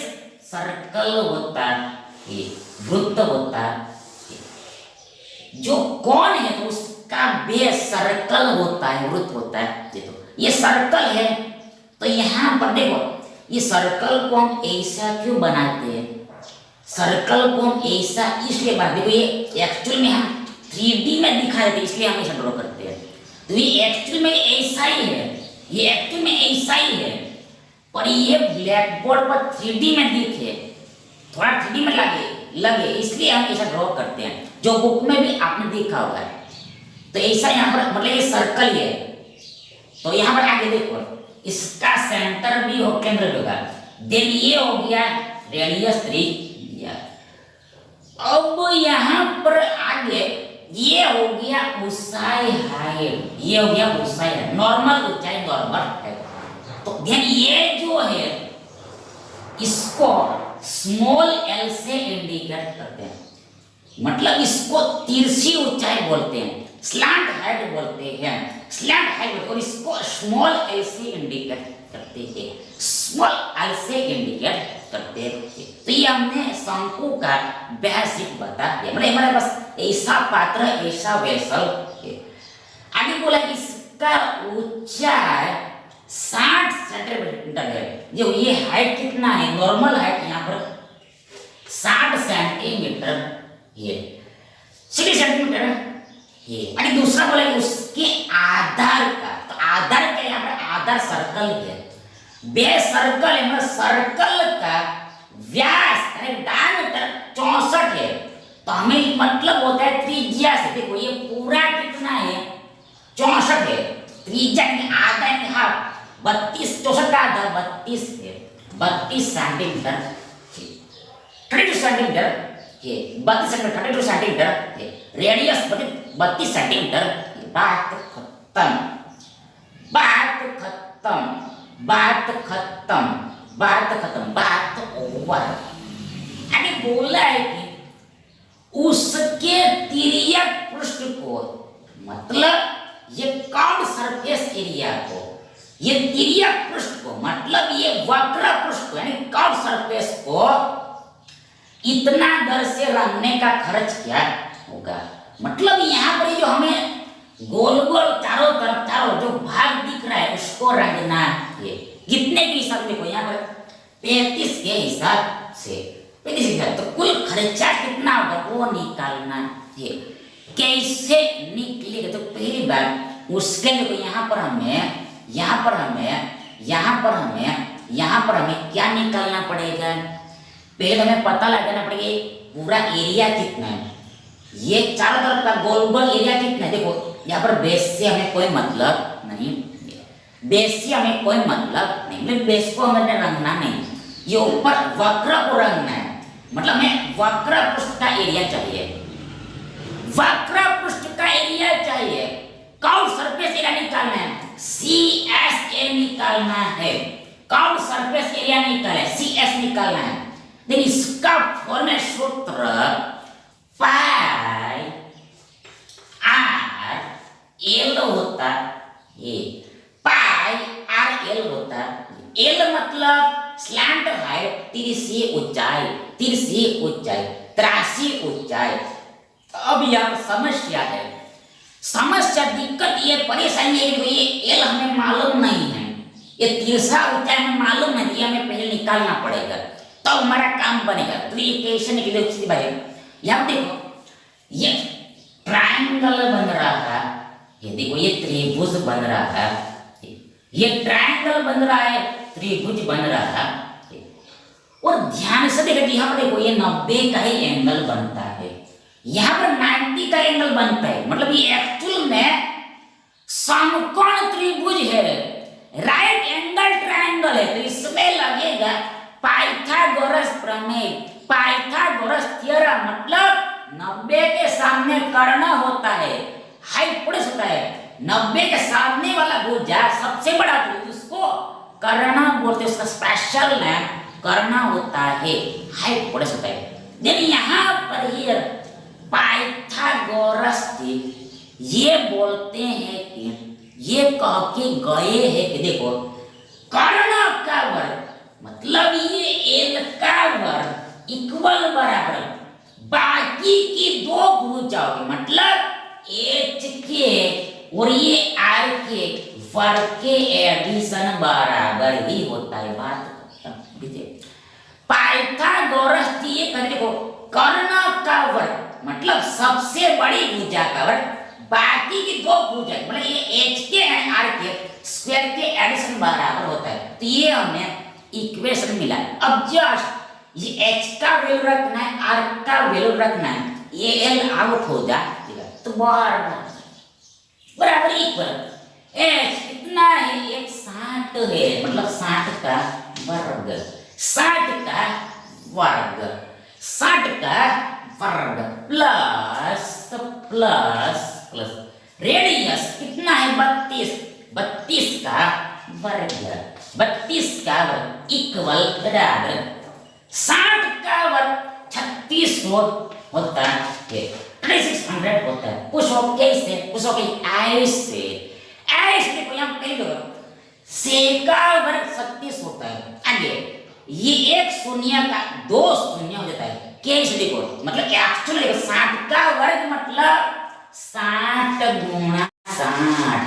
सर्कल होता है, वृत्त होता है, जो कौन है तो उसका बेस सर्कल होता है, वृत्त होता है। देखो ये सर्कल है, तो यहाँ पर देखो ये सर्कल को हम ऐसा क्यों बनाते हैं? सर्कल को हम ऐसा इसलिए बनाते, देखो ये एक्चुअल में हम 3D में दिखा देते इसलिए हम ऐसा ड्रॉ करते हैं। तो ये एक्चुअल में ऐसा ही है, ये एक्चुअल में ऐसा ही है, पर ये ब्लैक बोर्ड पर 3D में दिखे, थोड़ा 3D में लगे इसलिए हम ऐसा ड्रॉ करते हैं, जो बुक में भी आपने देखा होगा। तो ऐसा यहाँ पर मतलब ये सर्कल है, तो यहाँ पर आगे देखो इसका सेंटर भी हो, केंद्र भी होगा, देन ये हो गया रेडियस 3। अब यहाँ पर आगे ये हो गया ऊंचाई हाइट, ये हो गया ऊंचाई नॉर्मल ऊंचाई, नॉर्मल है। तो ध्यान ये जो है इसको स्मॉल एल से इंडिकेट करते हैं, मतलब इसको तिरछी ऊंचाई बोलते हैं, स्लैंट हाइट बोलते हैं, स्लैंट हाइट, और इसको स्मॉल एल से इंडिकेट करते हैं, स्मॉल एल से इंडिकेट करते हैं। तो ये हमने शंकु का बेसिक बता दिया, मतलब हमारे पास ऐसा पात्र, ऐसा वेसल है। आगे बोला इसका ऊंचाई 60 सेंटीमीटर है। जो ये हाइट कितना है, नॉर्मल हाइट यहाँ पर 60 सेंटीमीटर ये 60 सेंटीमीटर ये। और दूसरा बोला कि उसके आधार का, तो आधार क्या यहाँ पर, आधार सर्कल है, बेस सर्कल है, मतलब सर्कल का व्यास डायमीटर 64 है। तो हमें मतलब होता है त्रिज्या से, देखो ये पूरा कितना है 64 है, त्रिज्या आधा हाफ 32, 64 का आधा 32 है, 32 सेंटीमीटर 32 सेंटीमीटर ये 32 सेंटीमीटर 32 सेंटीमीटर ये रेडियस 32 सेंटीमीटर। बात खत्म, बात खत्म, बात खत्म, बात खत्म, बात ओवर। आगे बोला है कि उसके तिर्यक पृष्ठ को, मतलब ये कर्व्ड सरफेस एरिया को, ये तिर्यक पृष्ठ को, मतलब ये वक्र पृष्ठ को यानी कर्व्ड सरफेस को इतना दर से रंगने का खर्च क्या होगा। मतलब यहाँ पर जो हमें गोल गोल चारों तरफ चारों जो भाग दिख रहा है उसको रंगना है, कितने के हिसाब से, देखो यहाँ पर 35 के हिसाब से 35 के हिसाब, तो कुल खर्चा कितना होगा वो निकालना है। कैसे निकलेगा, तो पहली बात उसके लिए यहाँ पर हमें क्या निकालना पड़ेगा, पहले हमें पता लगाना पड़ेगा पूरा एरिया कितना है, ये चारों तरफ का गोल गोल एरिया कितना है। देखो यहाँ पर बेस से हमें कोई मतलब नहीं, बेस से हमें कोई मतलब नहीं, बेस को हमें रंगना नहीं, ये ऊपर वक्र को रंगना है, मतलब हमें वक्र पृष्ठ का एरिया चाहिए, वक्र पृष्ठ का एरिया चाहिए, कर्व्ड सरफेस एरिया निकालना है, CSA निकालना है, कर्व्ड सरफेस एरिया निकालना है, CS निकालना है। देन इसका फॉर्मूला सूत्र पाई आर एल होता है, पाई आर एल होता है। एल मतलब स्लैंट हाइट, तिरछी ऊंचाई, तिरछी ऊंचाई, त्रासी ऊंचाई। अब यहाँ समस्या है, समस्या दिक्कत ये परेशानी है कि ये एल हमें मालूम नहीं है, ये तिरछा ऊंचाई हमें मालूम नहीं, ये हमें पहले निकालना पड़ेगा तब तो हमारा काम बनेगा। तो ये इक्वेशन के लिए सीधी बात है, यहाँ देखो ये ट्रायंगल बन रहा है, ये देखो ये त्रिभुज बन रहा है, ये ट्रायंगल बन रहा है, त्रिभुज बन रहा है। और ध्यान से देखो यहाँ पर देखो ये 90 का ही एंगल बनता है, यहाँ पर 90 का एंगल बनता है, मतलब ये एक्चुअल में समकोण त्रिभुज है, राइट एंगल ट्रायंगल है। तो इसमें लगेगा पाइथागोरस प्रमेय, पाइथागोरस थ्योरम, मतलब 90 के सामने कर्ण होता है, हाइपोटेनस होता है, 90 के सामने वाला भुजा सबसे बड़ा भुज उसको कर्ण बोलते हैं, उसका स्पेशल नाम कर्ण होता है, हाइपोटेनस होता है। देन यहाँ पर ये पाइथागोरस ये बोलते हैं कि ये कह के गए हैं कि देखो कर्ण का वर्ग, मतलब ये एल का वर्ग इक्वल बराबर बाकी की दो भुजाओं के, मतलब एच के और ये आर के वर्ग के एडिशन बराबर ही होता है। बात पाइथागोरस ये कहते देखो कर्ण का वर्ग मतलब सबसे बड़ी भुजा का वर्ग बाकी की दो भुजा, मतलब ये एच के एंड आर के स्क्वायर के एडिशन बराबर होता है। तो ये हमें इक्वेशन मिला। अब जस्ट ये h का वैल्यू रखना है, r का वैल्यू रखना है, ये l आउट हो जाएगा तो बराबर इक्वल h कितना है, 60 है, मतलब 60 का वर्ग, 60 का वर्ग, 60 का वर्ग प्लस प्लस प्लस रेडियस कितना है 32, 32 का वर्ग, 32 का वर्ग इक्वल बराबर 60 का वर्ग 3600 होता है, 3600 होता है। पूछो कैसे, पूछो कि ऐसे ऐसे देखो यहाँ पहले देखो से का वर्ग 36 होता है, आगे ये एक शून्य का दो शून्य हो जाता है, कैसे देखो मतलब एक्चुअली 60 का वर्ग मतलब 60 गुणा 60,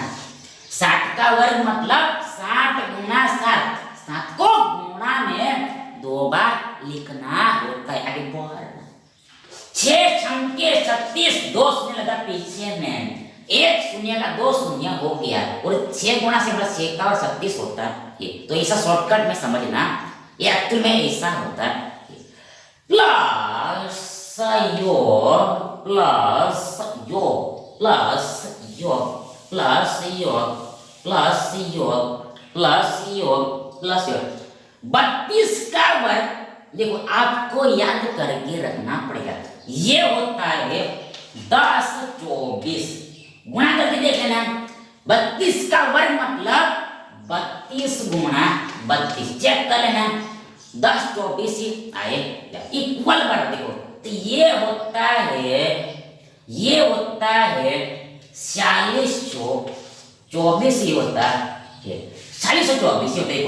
60 का वर्ग मतलब 60 पीछे में एक शून्य का दो शून्य हो गया और 6 गुणा से हमारा 6 का और 36 होता है। तो ऐसा शॉर्टकट में समझना, ये एक्चुअल में ऐसा होता है। प्लस योग प्लस योग प्लस योग प्लस योग प्लस योग प्लस योग प्लस योग 32 का वर्ग। देखो आपको याद करके रखना पड़ेगा, ये होता है 10 24 गुणा करके देख लेना। 32 का वर्ग मतलब 32 गुणा 32, चेक कर लेना। 10 24 ही आए इक्वल वर्ग। देखो तो ये होता है 46 24 ही होता है 46 और 24 होता है।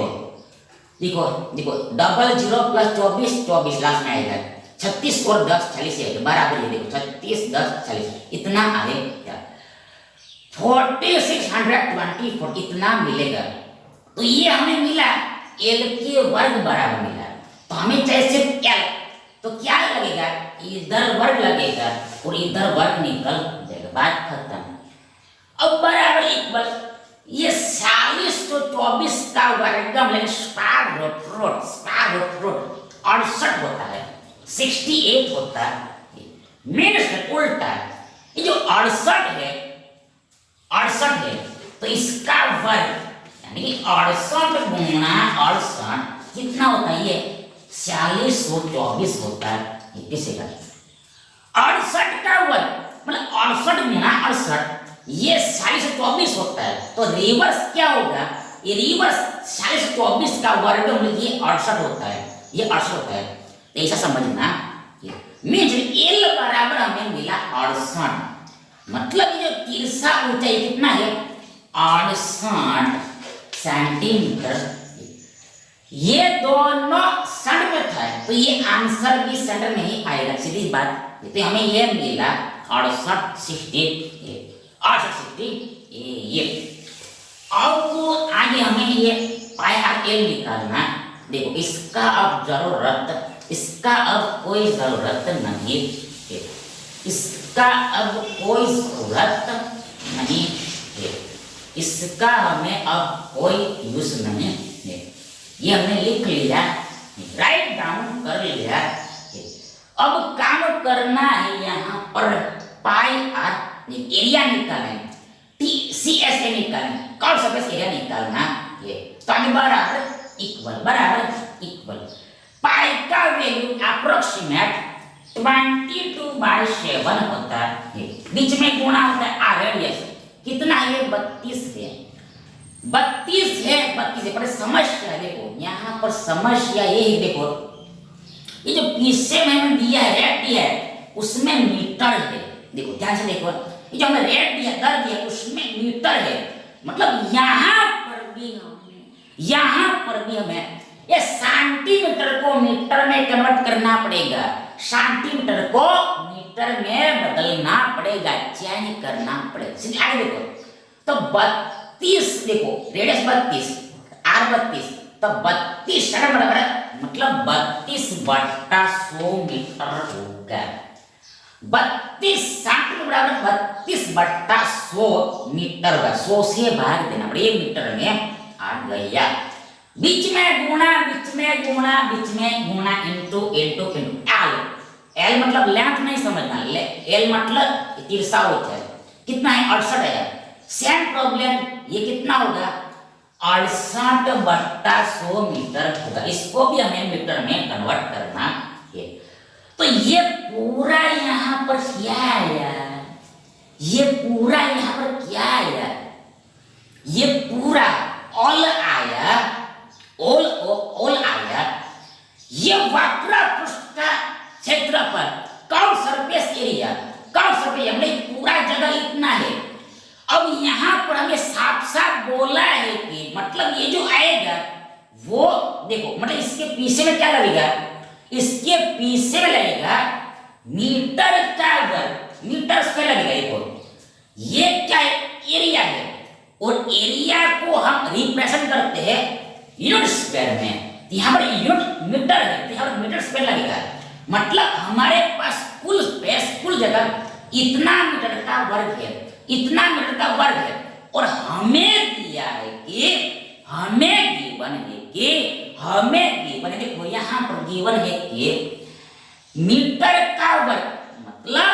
देखो देखो डबल 0 प्लस 24 24 लास्ट में आएगा। 36 और 10 40 है बराबर है। देखो 36 10 40 इतना आएगा 4624 इतना मिलेगा। तो ये हमें मिला एल के वर्ग बराबर मिला। तो हमें चाहिए सिर्फ एल, तो क्या लगेगा, इधर वर्ग लगेगा और इधर वर्ग निकल जाएगा, बात खत्म। अब बराबर इक्वल ये 46 तो 24 का वर्गम लेकिन स्क्वायर रूट 68 होता है 68 होता है। मीन्स उल्टा ये जो 68 है तो इसका वर्ग यानी कि 68 गुणा 68 कितना होता है, ये 46 और 24 होता है। ये किसे का 68 का वर्ग मतलब 68 गुणा 68 ये 46 और 24 होता है। तो रिवर्स क्या होगा, ये रिवर्स 46 और 24 का वर्ग मतलब ये 68 होता है, ये 68 होता है। तो ऐसा समझना मीन्स एल बराबर हमें मिला 68, मतलब ये जो तिरछा ऊंचाई कितना है 68 सेंटीमीटर। ये दोनों सेंटर में था तो ये आंसर भी सेंटर में ही आएगा, सीधी बात। तो हमें ये मिला 68 60 ये। अब आगे हमें ये पाई आर एल निकालना। देखो इसका अब कोई जरूरत नहीं है, इसका अब कोई जरूरत नहीं है, इसका हमें अब कोई यूज नहीं है। ये हमने लिख लिया, राइट डाउन कर लिया। अब काम करना है यहाँ पर पाई आर एरिया निकालें, TCSA निकालें, कर्व सरफेस एरिया निकालना ये। तो आगे बराबर इक्वल पाई का वैल्यू अप्रोक्सीमेट 22/7 होता है। बीच में गुणा होता है रेडियस कितना है 32 है 32 पर समस्या देखो, यहाँ पर समस्या ये है। देखो ये जो पीछे में दिया है रेट दिया है उसमें मीटर है। देखो ध्यान से देखो, ये जो हमें रेट दिया दर दिया उसमें मीटर है, मतलब यहाँ पर भी हमें ये सेंटीमीटर को मीटर में कन्वर्ट करना पड़ेगा, सेंटीमीटर को मीटर में बदलना पड़ेगा, चेंज करना पड़ेगा। आगे देखो तो 32 देखो रेडियस 32 आर 32 तो 32 बराबर मतलब 32/100 मीटर होगा। 32 सेंटीमीटर बराबर 32/100 मीटर होगा। 100 से भाग देना पड़ेगा, 1 मीटर में आ गया। बीच में गुणा इनटू एल मतलब लेंथ नहीं समझना, एल मतलब तिरछा होता है कितना है 68 है। सेम प्रॉब्लम ये कितना होगा 68/100 मीटर होगा। इसको भी हमें मीटर में कन्वर्ट करना है। तो ये पूरा यहाँ पर क्या आया, ये पूरा यहाँ पर क्या आया, ये पूरा ऑल आया, ऑल आया। ये वक्र पृष्ठ का क्षेत्रफल कर्व सरफेस एरिया हमने पूरा जगह इतना है। अब यहाँ पर हमें साफ बोला है कि मतलब ये जो आएगा वो देखो मतलब इसके पीछे में क्या लगेगा, इसके पीछे में लगेगा मीटर का वर्ग, मीटर स्क्वायर लगेगा। देखो ये क्या है एरिया है और एरिया को हम रिप्रेजेंट करते हैं यूनिट स्क्वायर में। यहाँ पर यूनिट मीटर है तो यहाँ पर मीटर स्क्वायर लगेगा, मतलब हमारे पास कुल स्पेस कुल जगह इतना मीटर का वर्ग है, इतना मीटर का वर्ग है। और हमें दिया है कि हमें गिवन है देखो यहाँ पर गिवन है कि मीटर का वर्ग मतलब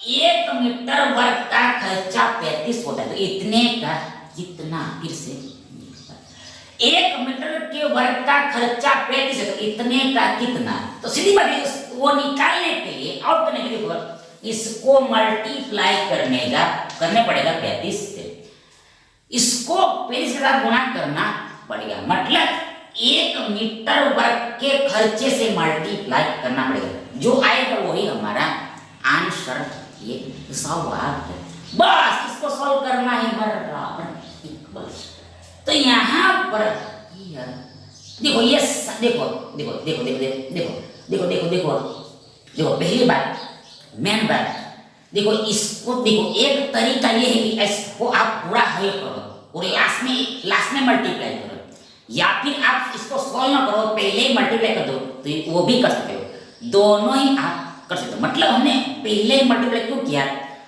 1 मीटर वर्ग का खर्चा 35 होता है। तो इतने का कितना, फिर से 1 मीटर के वर्ग का खर्चा 35 है, तो इतने का कितना। तो सीधी बात है, वो निकालने के लिए, आउट करने के लिए इसको मल्टीप्लाई करने पड़ेगा 35 से, इसको 35 के साथ गुणा करना पड़ेगा। मतलब 1 मीटर वर्ग के खर्चे से मल्टीप्लाई करना पड़ेगा, जो आएगा वही हमारा आंसर ये सवाल है। बस इसको सॉल्व करना है बराबर इक्वल। तो यहाँ पर देखो ये देखो पहली बात, मेन बात देखो, इसको देखो एक तरीका ये है कि इसको आप पूरा हल करो और लास्ट में मल्टीप्लाई करो, या फिर आप इसको सॉल्व ना करो पहले ही मल्टीप्लाई कर दो, तो वो भी कर सकते हो। दोनों ही आप कर सकते हो। मतलब हमने पहले ही मल्टीप्लाई क्यों किया,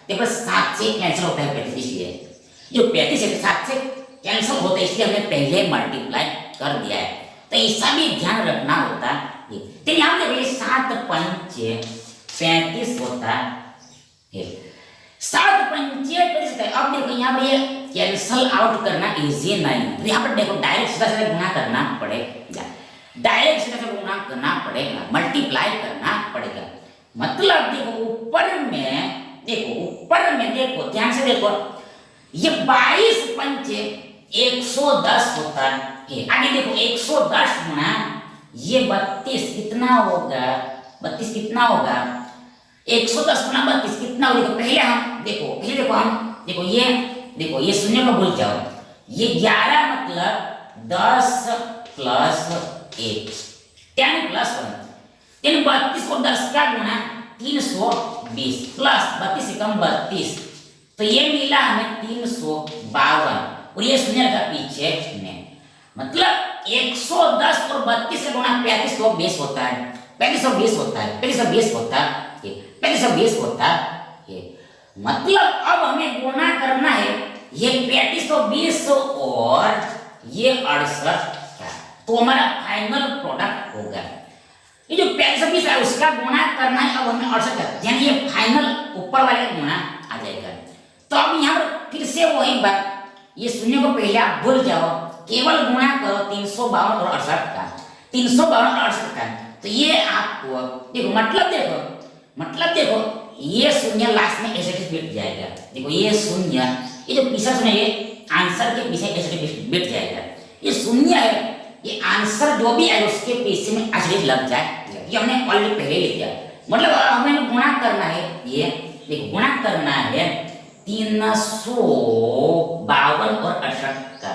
देखो 7 से कैंसिल होता है 35, इसलिए जो 35 है 7 से कैंसिल होता है, इसलिए हमने पहले मल्टीप्लाई कर दिया है। तो ऐसा भी ध्यान रखना होता है। तो यहाँ देखो ये 7 पंचे 35 होता है, 7 पंचे 35। अब देखो यहाँ पर ये कैंसिल आउट करना इजी नहीं है, तो यहाँ पर देखो डायरेक्ट सीधा गुणा करना पड़ेगा, मल्टीप्लाई करना पड़ेगा। मतलब देखो ऊपर में देखो ध्यान से देखो, ये 22 पंचे 110 होता है। आगे देखो 110 गुणा ये 32 कितना होगा, 32 कितना होगा, 110 गुणा 32 कितना होगा। पहले देखो ये शून्य को भूल जाओ, ये 11 मतलब 10 प्लस 1 10 प्लस 1, 32 को 10 का गुणा 320 प्लस 32 से कम 32, तो ये मिला हमें 352 और ये शून्य का पीछे में, मतलब 110 और 32 से गुणा 3520 होता है, 3520 होता है, 3520 होता है, 3520 होता है। मतलब अब हमें गुणा करना है ये 3520 और ये 68, तो हमारा फाइनल प्रोडक्ट होगा ये जो 3520 है उसका गुणा करना है। अब हमें 68 यानी ये फाइनल ऊपर वाले गुणा आ जाएगा। तो अब यहाँ पर फिर से वही बात, ये शून्य को पहले आप भूल जाओ, केवल गुणा करो 352 और 68 का, 352 और 68 का। तो ये आपको देखो मतलब देखो ये शून्य लास्ट में ऐसे बिट जाएगा। देखो ये शून्य, ये जो पीछा शून्य ये आंसर के पीछे ऐसे बिट जाएगा। ये शून्य है, ये आंसर जो भी है उसके पीछे में ऐसे लग जाएगा। ये हमने ऑलरेडी पहले लिख दिया। मतलब हमें गुणा करना है, ये देखो गुणा करना है 352 और 68 का,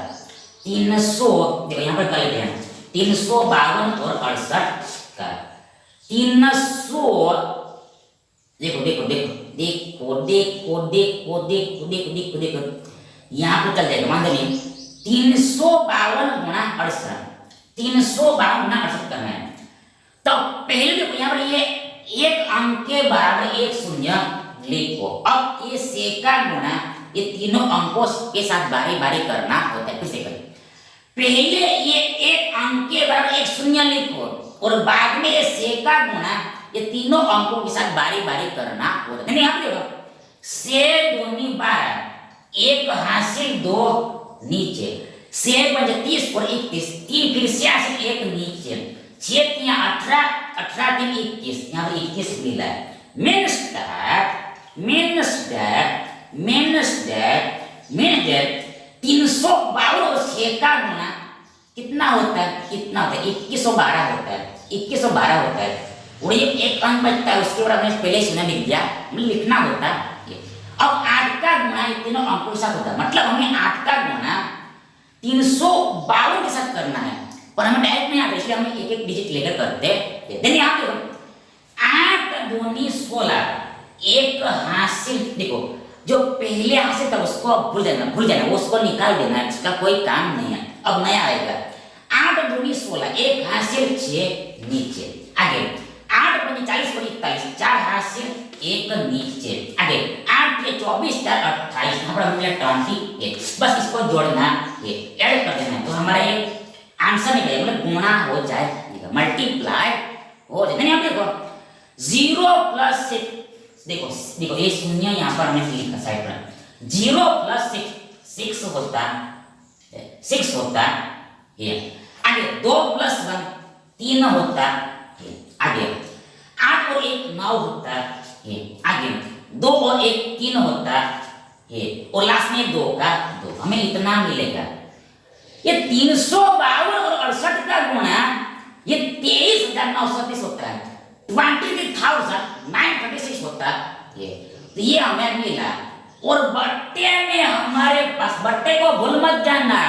300 देखो यहाँ पर कर लेते हैं 352 और 68 का, 300 देखो यहाँ पर चल जाएगा, मान लीजिए 352 गुणा 68, 352 गुणा 68 करना है। तो पहले देखो यहाँ पर ये एक अंक के बराबर एक शून्य लिखो। अब ये सेका गुणा ये तीनों अंकों के साथ बारी बारी करना होता है। फिर से करें, पहले ये एक अंक के बराबर एक शून्य लिखो और बाद में ये सेका गुणा ये तीनों अंकों के साथ बारी बारी करना होता है। यहाँ पे देखो से दूनी 12, एक हासिल 2 नीचे, से 30 और 31, 3 फिर से हासिल 1 नीचे, 6 3 18, 18 3 21, यहाँ पर 21 मिला है। मीन्स दैट 352 और 6 का गुणा कितना होता है, 2112 होता है, 2112 होता है। और ये एक अंक बचता है, उसके बाद हमने पहले शून्य लिख दिया, लिखना होता है। अब 8 का गुणा ये तीनों अंकों के साथ होता है, मतलब हमें 8 का गुणा 352 के साथ करना है, पर हमें डायरेक्ट नहीं आता, इसलिए हम एक एक डिजिट लेकर करते हैं। यहाँ पे 8 दूनी 16, एक हासिल देखो जो पहले हासिल था उसको भूल जाना, उसको निकाल देना, इसका कोई काम नहीं है। अब नया आएगा 8 दूनी 16, एक हासिल 6 नीचे, आगे 8 पंजे 40 और 41, 4 हासिल एक नीचे आगे 8 ये 24 4 28 यहाँ पर हमें मिला 28 बस इसको जोड़ना है ऐड कर देना है तो हमारा ये आंसर निकलेगा मतलब गुणा हो जाएगा मल्टीप्लाई हो जाएगा नहीं आप देखो 0 प्लस 6 देखो देखो ये शून्य यहाँ पर हमने लिखा साइड पर 0 प्लस 6 6 होता है आगे 2 प्लस 1 3 होता है आगे 8 और 1 9 होता है आगे 2 और 1 3 होता है और लास्ट में 2 का 2 हमें इतना मिलेगा ये 352 और 68 का गुणा ये 23,930 होता है 23,936 होता है तो ये हमें मिला और बट्टे में हमारे पास बट्टे को भूल मत जाना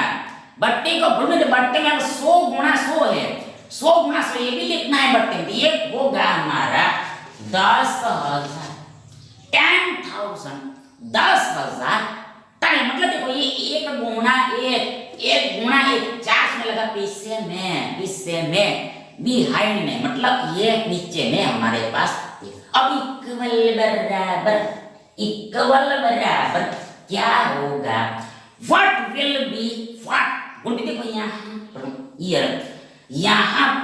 बट्टे को भूल मत बट्टे में 100 गुणा 100 है 100 गुणा 100 ये भी लिखना है बट्टे में ये होगा हमारा 10,000 10,000 10,000 टाइम मतलब देखो ये एक गुणा एक 4 में लगा पीछे में बिहाइंड में मतलब ये नीचे में हमारे पास अब इक्वल बराबर क्या होगा व्हाट विल बी व्हाट बोल देखो यहाँ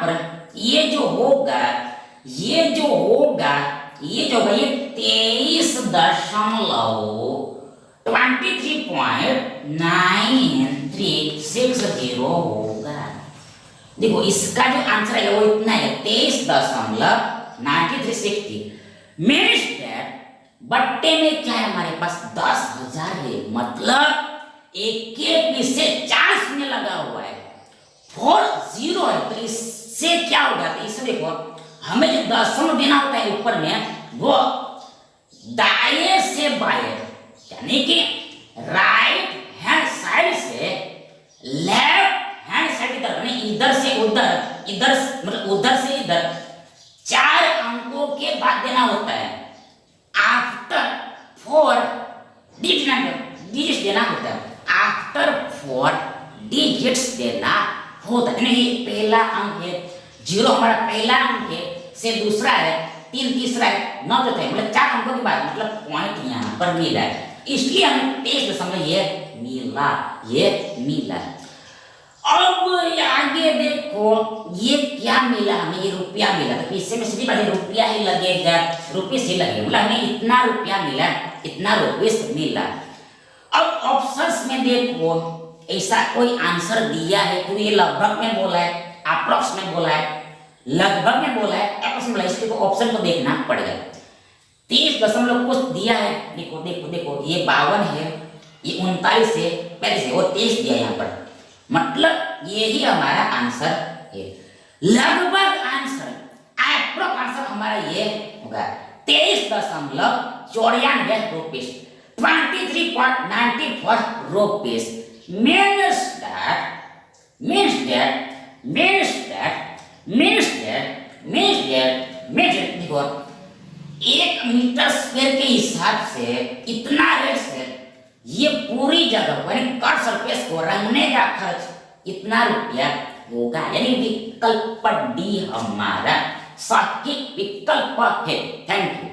पर ये जो होगा ये 23.9360 होगा देखो इसका जो आंसर है वो इतना है 23.9360 मीन्स दैट बट्टे में क्या है हमारे पास 10,000 है मतलब एक के पीछे 4 शून्य लगा हुआ है 4 0 है तो इससे क्या होगा तो इससे देखो हमें जो दशमलव देना होता है ऊपर में वो दाएं से बाएं यानी कि राइट हैंड साइड से लेफ्ट हैंड साइड की तरफ इधर से उधर मतलब उधर से इधर 4 अंकों के बाद देना होता है आफ्टर 4 डिजिट्स देना होता है आफ्टर 4 डिजिट्स देना होता है ये पहला अंक है 0 हमारा पहला अंक है से दूसरा है 3 तीसरा है 9 चौथा है मतलब 4 अंकों के बाद मतलब पॉइंट यहाँ पर मिला है इसलिए हमें 23 ये मिला अब आगे देखो ये क्या मिला हमें ये रुपया मिला तो इससे में सीधी बात है रुपया ही लगेगा रुपये से लगेगा मतलब हमें इतना रुपया मिला इतना रुपये मिला अब ऑप्शंस में देखो ऐसा कोई आंसर दिया है तो ये लगभग में बोला है अप्रोक्स में बोला है लगभग में बोला है अप्रोक्स में बोला है इसके ऑप्शन को देखना पड़ेगा 30 कुछ दिया है देखो देखो देखो ये 52 है ये 39 है 35 है और 23 दिया यहाँ पर मतलब यही हमारा आंसर है लगभग आंसर अप्रोक्स आंसर हमारा ये होगा 23.94 रुपीस 23.94 रुपीस means that देखो 1 मीटर स्क्वायर के हिसाब से इतना रेट से ये पूरी जगह यानी कट सरफेस को रंगने का खर्च इतना रुपया होगा यानी विकल्प डी हमारा सही विकल्प है थैंक यू।